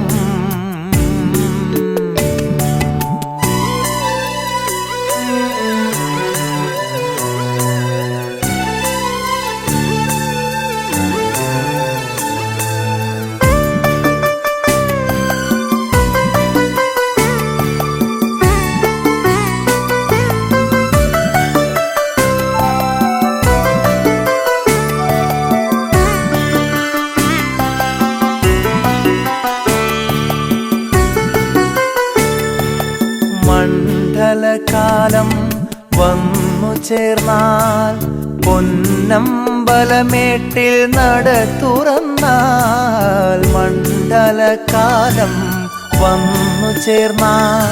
മണ്ഡലകാലം വന്നു ചേർന്നാൽ പൊന്നമ്പലമേട്ടിൽ നട തുറന്നാൽ. മണ്ഡലകാലം വന്നു ചേർന്നാൽ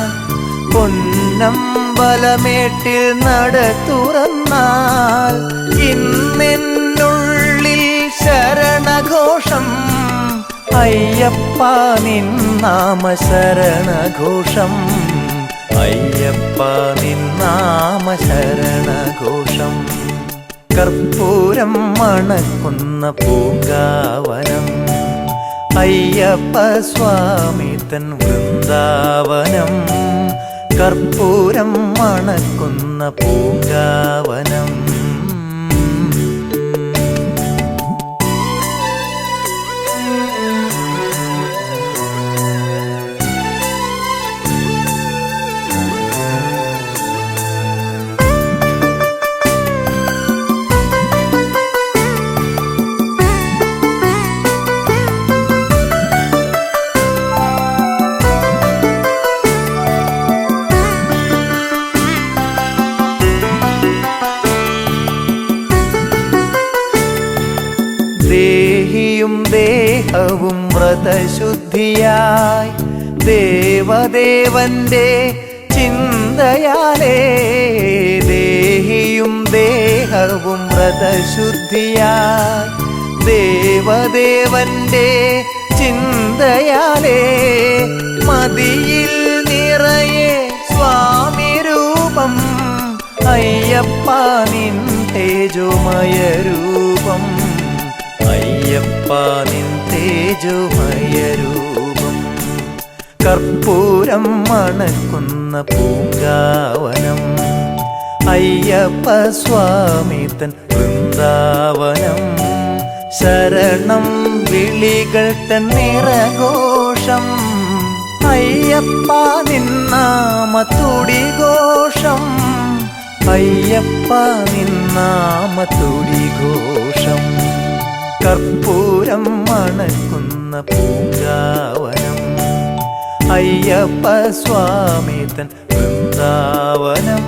പൊന്നമ്പലമേട്ടിൽ നട തുറന്നാൽ. ഇന്നെന്നുള്ളിൽ ശരണഘോഷം അയ്യപ്പ നിന്നാമ ശരണഘോഷം. അയ്യപ്പ നിന്നാമ ശരണഘോഷം. കർപ്പൂരം മണക്കുന്ന പൂങ്കാവനം അയ്യപ്പ സ്വാമി തൻ വൃന്ദാവനം. കർപ്പൂരം മണക്കുന്ന പൂങ്കാവനം. ദേഹിയും ദേഹവും വ്രതശുദ്ധിയായി ദേവദേവന്റെ ചിന്തയാലേ. ദേഹിയും ദേഹവും വ്രതശുദ്ധിയായി ദേവദേവന്റെ ചിന്തയാലേ. മതിയിൽ നിറയെ സ്വാമി രൂപം അയ്യപ്പ നിൻ
തേജോമയ രൂപം അയ്യപ്പ നിൻ തേജോമയ രൂപം കർപ്പൂരം മണക്കുന്ന പൂങ്കാവനം അയ്യപ്പ സ്വാമി തൻ വൃന്ദാവനം ശരണം വിളികൾ തൻ നിറഘോഷം അയ്യപ്പ നിന്നാമത്തുടി ഘോഷം അയ്യപ്പ നിന്നാമത്തുടി ഘോഷം കർപ്പൂരം മണക്കുന്ന പൂങ്കാവനം അയ്യപ്പ സ്വാമി തൻ വൃന്ദാവനം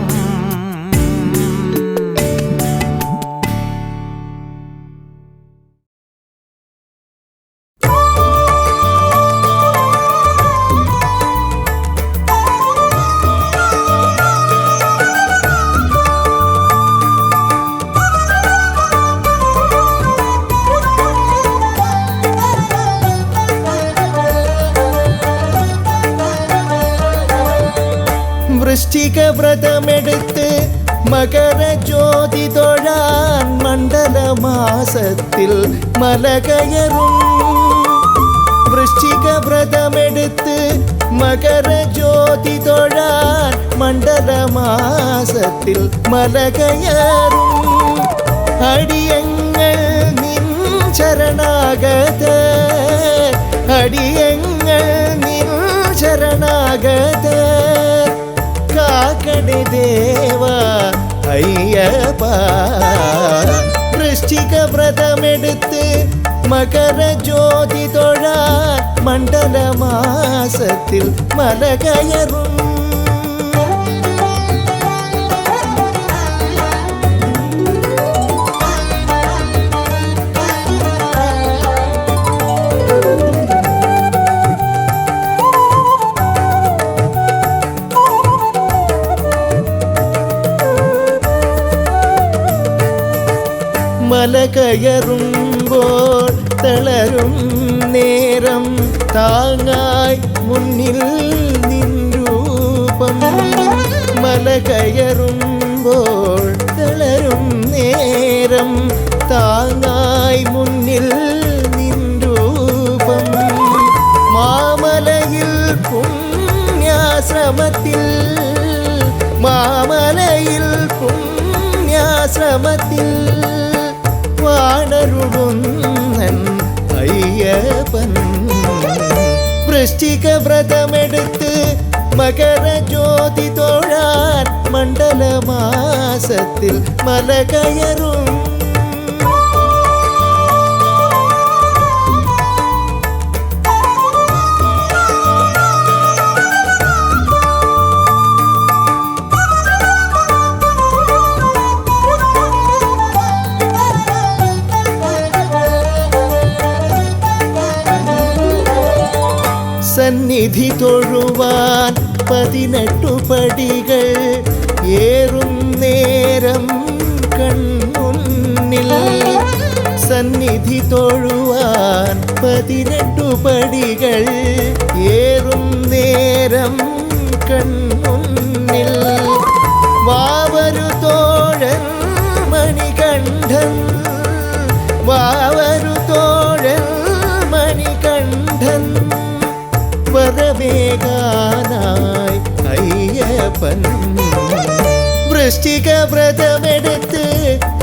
വൃശ്ചിക വ്രതമെടുത്ത് മകരജ്യോതി തൊഴാൻ മണ്ഡലമാസത്തിൽ മലകയറും വൃശ്ചിക വ്രതമെടുത്ത് മകരജ്യോതി തൊഴാൻ മണ്ഡലമാസത്തിൽ മലകയറും അടിയങ്ങൾ നിൻ ശരണാഗത അടിയങ്ങൾ നിൻ ശരണാഗത കാക്കണേ ദേവ അയ്യപ്പ വൃശ്ചിക വ്രതമെടുത്ത് മകരജ്യോതി തൊഴാൻ മണ്ഡലമാസത്തിൽ മലകയറും മല കയറുമ്പോൾ തളരും നേരം താങ്ങായി മുന്നിൽ നിൻ രൂപം മല കയറുമ്പോൾ തളരും നേരം താങ്ങായി മുന്നിൽ നിൻ രൂപം മാമലയിൽ പുണ്യാശ്രമത്തിൽ മാമലയിൽ പുണ്യാശ്രമത്തിൽ വാണരുടുന്നൻ അയ്യപ്പൻ വൃശ്ചിക വ്രതമെടുത്ത് മകരജ്യോതി തൊഴാൻ മണ്ഡലമാസത്തിൽ മലകയറും സന്നിധി തൊഴുവാൻ 18 പടികൾ ഏറും നേരം കൺമുന്നിൽ സന്നിധി തൊഴുവാൻ 18 പടികൾ ഏറും നേരം കൺമുന്നിൽ വാവരു തോഴൻ മണികണ്ഠൻ വാവരു തോഴൻ മണികണ്ഠൻ വരവേഗാനായി അയ്യപ്പൻ വൃശ്ചിക വ്രതമെടുത്ത്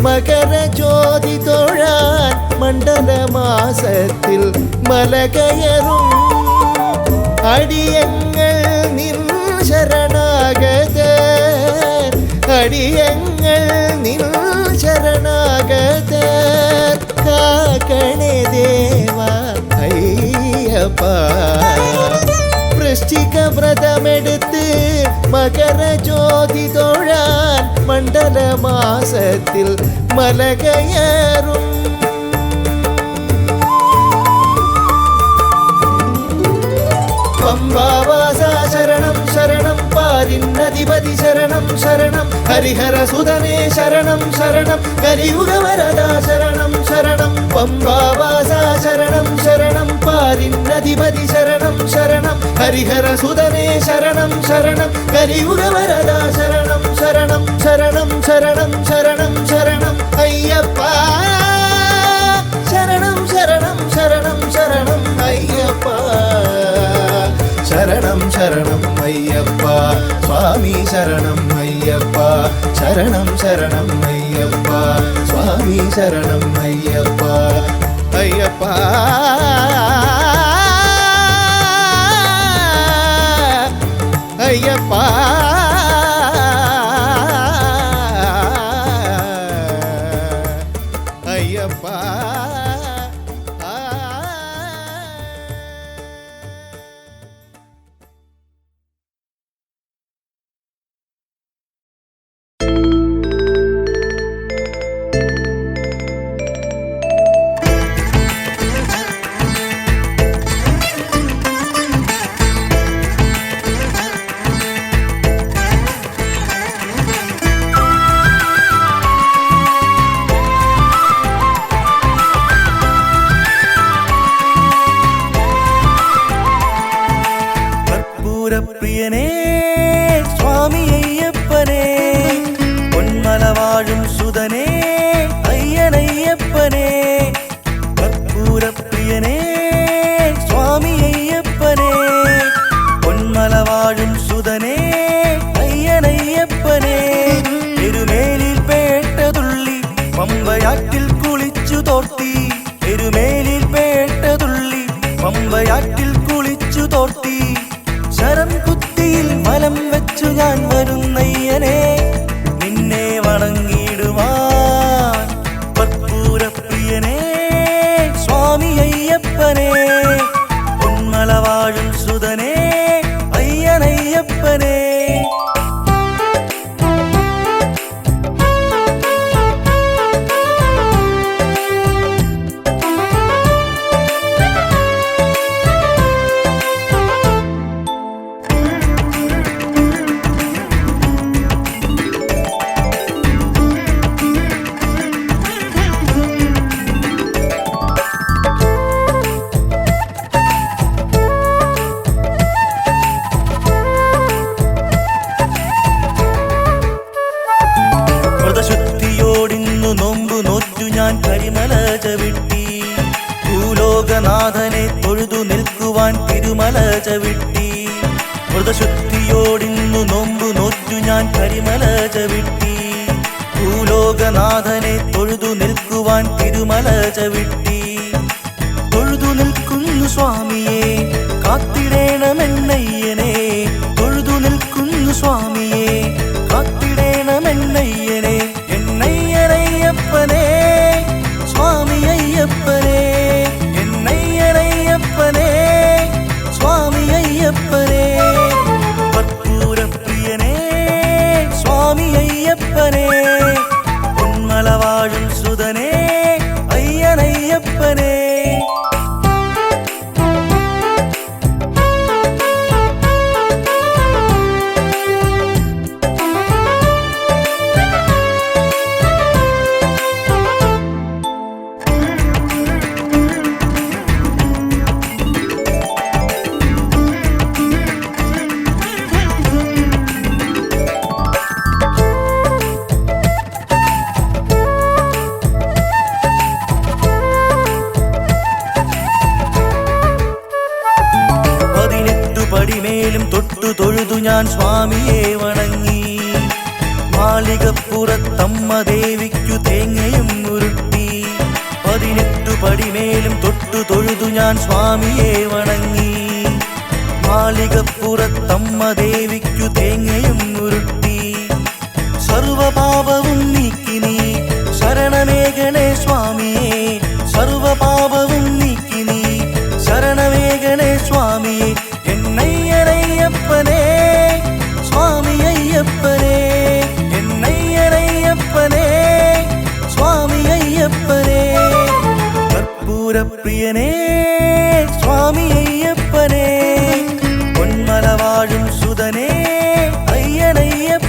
മകരജ്യോതി തൊഴാൻ മണ്ഡലമാസത്തിൽ മലകയറും അടിയങ്ങൾ നിൻ ശരണാഗത അടിയങ്ങൾ നിൻ ശരണാഗത കാക്കണേ ദേവ അയ്യപ്പ വൃശ്ചിക വ്രതമെടുത്ത് മകരജ്യോതി തൊഴാൻ മണ്ഡലമാസത്തിൽ മലകയറും പമ്പാവാസ ശരണം ശരണം പാരിന്നധിപതി ശരണം ശരണം ഹരിഹര സുതനേ ശരണം ശരണം കലിയുഗവരദാ ശരണം ശരണം പമ്പാവാസ ശരണം ശരണം പാരിന്നധിപതി ശരണം ശരണം ഹരിഹര സുതനേ ശരണം ശരണം കലിയുഗവരദാ ശരണം ശരണം ശരണം ശരണം ശരണം ശരണം ശരണം അയ്യപ്പ ശരണം ശരണം അയ്യപ്പ സ്വാമി ശരണം അയ്യപ്പ അയ്യപ്പ അയ്യപ്പ അയ്യപ്പ
പ്രിയനേ സ്വാമി അയ്യപ്പനേ പൊന്മല വാഴും സുതനേ അയ്യനയ്യപ്പനേ കർപ്പൂരപ്രിയനേ സ്വാമി അയ്യപ്പനേ പൊന്മല വാഴും സുതനേ അയ്യനയ്യപ്പനേ എരുമേലിൽ പേട്ടതുള്ളി പമ്പയാറ്റിൽ കുളിച്ചു തോർത്തി എരുമേലിൽ പേട്ടതുള്ളി പമ്പയാറ്റിൽ കുളിച്ചു തോർത്തി ശരം കുത്തിയിൽ വലം വെച്ചു ഞാൻ വരുന്നയ്യനെ നിന്നെ വണങ്ങിടുവാൻ കർപ്പൂരപ്രിയനേ സ്വാമി അയ്യപ്പനേ പൊന്മല വാഴും സുതനേ അയ്യനയ്യപ്പനേ വ്രതശുദ്ധിയോടിന്നു നോമ്പു നോറ്റു ഞാൻ കരിമല ചവിട്ടി ഭൂലോകനാഥനെ തൊഴുതു നിൽക്കുവാൻ തിരുമല ചവിട്ടി വ്രതശുദ്ധിയോടിന്നു നോമ്പു നോറ്റു ഞാൻ കരിമല ചവിട്ടി ഭൂലോകനാഥനെ തൊഴുതു നിൽക്കുവാൻ തിരുമല ചവിട്ടി തൊഴുതു നിൽക്കുന്നു സ്വാമിയെ കാത്തിടേണമെന്നയ്യനെ തൊഴുതു നിൽക്കുന്നു സ്വാമിയെ കാത്തിടേണമെന്നയ്യനെ എന്നയ്യനയ്യപ്പനേ സ്വാമി അയ്യപ്പനേ എന്നയ്യനയ്യപ്പനേ സ്വാമി അയ്യപ്പനേ കർപ്പൂരപ്രിയനേ സ്വാമി അയ്യപ്പനേ പൊന്മല വാഴും സുതനേ അയ്യനയ്യപ്പനേ പടിമേലും തൊട്ടു തൊഴുതു ഞാൻ സ്വാമിയെ വണങ്ങി മാളികപ്പുറത്തമ്മ ദേവിക്കു തേങ്ങയും ഉരുട്ടി 18 പടിമേലും തൊട്ടു തൊഴുതു ഞാൻ സ്വാമിയെ വണങ്ങി മാളികപ്പുറത്തമ്മ ദേവിക്കു തേങ്ങയും ഉരുട്ടി സർവപാപവും നീക്കി നീ ശരണമേകണേ സ്വാമിയെ സർവപാപവും നീക്കി നീ ശരണമേകണേ സ്വാമിയെ എന്നയ്യനയ്യപ്പനേ സ്വാമി അയ്യപ്പനേ എന്നയ്യനയ്യപ്പനേ സ്വാമി അയ്യപ്പനേ കർപ്പൂരപ്രിയനേ സ്വാമി അയ്യപ്പനേ പൊന്മല വാഴും സുതനേ അയ്യനയ്യപ്പനേ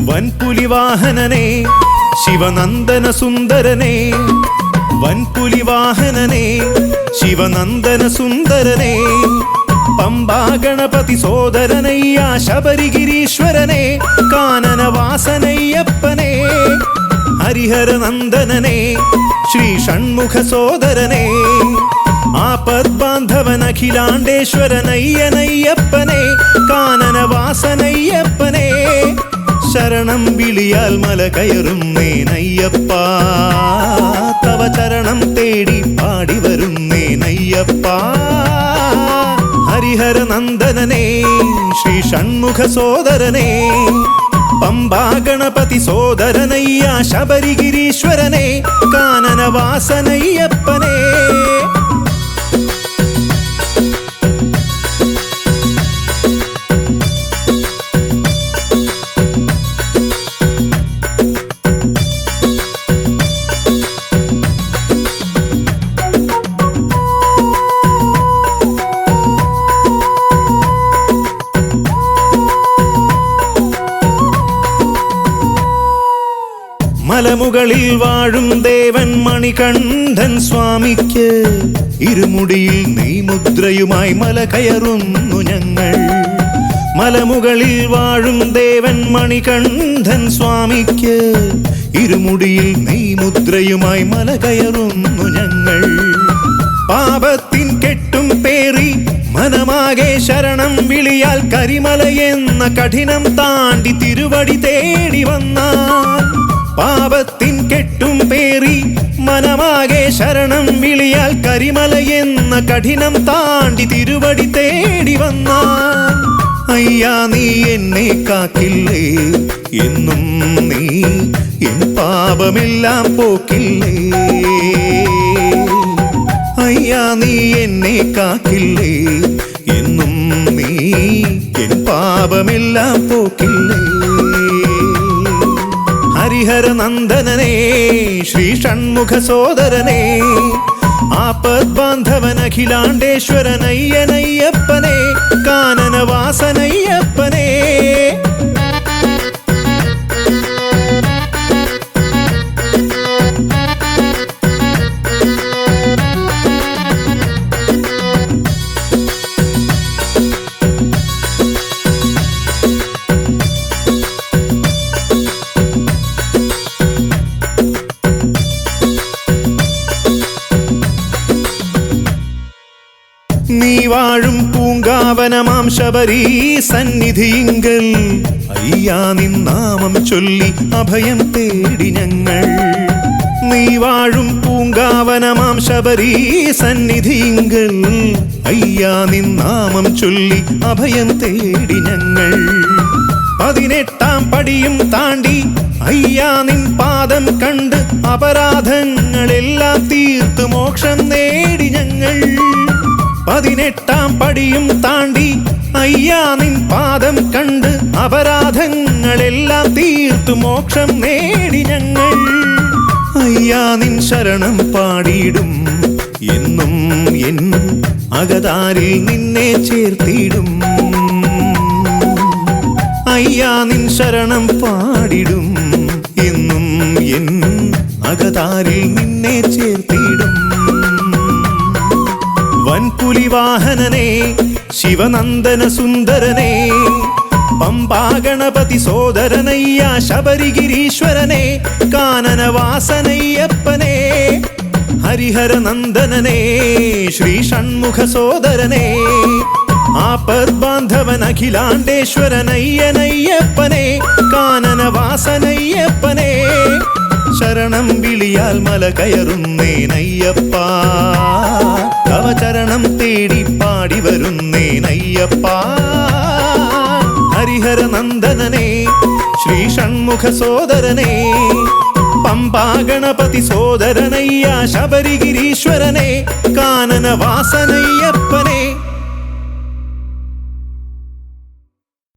വൻപുലിവാഹനനെ ശിവനന്ദന സുന്ദരനെ വൻപുലിവാഹനനെ ശിവനന്ദന സുന്ദരനെ പമ്പാ ഗണപതി സോദരനയ്യ ശബരിഗിരീശ്വരനെ കാനനവാസനയ്യപ്പനെ ഹരിഹരനന്ദനനെ ശ്രീ ഷൺമുഖ സോദരനെ ആപദ്ബാന്ധവൻ അഖിലാണ്ടേശ്വരനയ്യനയ്യപ്പനെ കാനനവാസനയ്യപ്പനെ ശരണം വിളിയാൽ മല കയറും നേനയ്യപ്പ തവ ചരണം തേടി പാടി വരും നേനയ്യപ്പ ഹരിഹരനന്ദനനെ ശ്രീ ഷൺമുഖ സോദരനെ പമ്പാ ഗണപതി സോദരനയ്യ ശബരിഗിരീശ്വരനെ കാനനവാസനയ്യപ്പനെ മലമുകളിൽ വാഴും ദേവൻ മണികണ്ഠൻ സ്വാമിക്ക് ഇരുമുടിയിൽ നെയ്മുദ്രയുമായി മല കയറുന്നു ഞങ്ങൾ. മലമുകളിൽ വാഴും ദേവൻ മണികണ്ഠൻ സ്വാമിക്ക് ഇരുമുടിയിൽ നെയ്മുദ്രയുമായി മല കയറുന്നു ഞങ്ങൾ. പാപത്തിൻ കെട്ടും പേറി മനമാകെ ശരണം വിളിയാൽ കരിമലയെന്ന കഠിനം താണ്ടി തിരുവടി തേടി വന്നാൽ പാപത്തിൻ കെട്ടും പേറി മനമാകെ ശരണം വിളിയാൽ കരിമലയെന്ന കഠിനം താണ്ടി തിരുവടി തേടി വന്നാൽ അയ്യാ നീ എന്നെ കാക്കില്ലേ എന്നും നീ എൻ പാപമെല്ലാം പോക്കില്ലേ അയ്യാ നീ എന്നെ കാക്കില്ലേ എന്നും നീ എൻ പാപമെല്ലാം പോക്കില്ലേ ഹരിഹരനന്ദനനെ ശ്രീ ഷൺമുഖ സോദരനെ ആപദ്ബാന്ധവൻ അഖിലാണ്ടേശ്വരനയ്യനയ്യപ്പനെ കാനനവാസനയ്യപ്പനെ നീ വാഴും പൂങ്കാവനമാം ശബരീ സന്നിധിയിങ്കൽ അയ്യാ നിൻ നാമം ചൊല്ലി അഭയം തേടി ഞങ്ങൾ. നീ വാഴും പൂങ്കാവനമാം ശബരീ സന്നിധിയിങ്കൽ അയ്യാ നിൻ നാമം ചൊല്ലി അഭയം തേടി ഞങ്ങൾ. 18 പടിയും താണ്ടി അയ്യാ നിൻ പാദം കണ്ട് അപരാധങ്ങളെല്ലാം തീർത്ത് മോക്ഷം നേടി ഞങ്ങൾ. 18 പടിയും താണ്ടി അയ്യാ നിൻ പാദം കണ്ട് അപരാധങ്ങളെല്ലാം തീർത്തു മോക്ഷം നേടി ഞങ്ങൾ. അയ്യാ നിൻ ശരണം പാടിയിടും എന്നും എൻ അകതാരിൽ നിന്നെ ചേർത്തിടും. അയ്യാ നിൻ ശരണം പാടിടും എന്നും എൻ അകതാരിൽ നിന്നെ ചേർത്തിടും. വൻപുലിവാഹനനെ ശിവനന്ദന സുന്ദരനെ പമ്പാ ഗണപതി സോദരനയ്യ ശബരിഗിരീശ്വരനെ കാനനവാസനയ്യപ്പനെ ഹരിഹരനന്ദനനെ ശ്രീ ഷൺമുഖ സോദരനെ ആപദ്ബാന്ധവൻ അഖിലാണ്ടേശ്വരനയ്യനയ്യപ്പനെ കാനനവാസനയ്യപ്പനെ ശരണം വിളിയാൽ മല കയറുന്നേനയ്യപ്പ തവ ചരണം തേടി പാടി വരുന്നേനയ്യപ്പ ഹരിഹരനന്ദനനെ ശ്രീ ഷൺമുഖ സോദരനെ പമ്പാ ഗണപതി സോദരനയ്യ ശബരിഗിരീശ്വരനെ കാനനവാസനയ്യപ്പനെ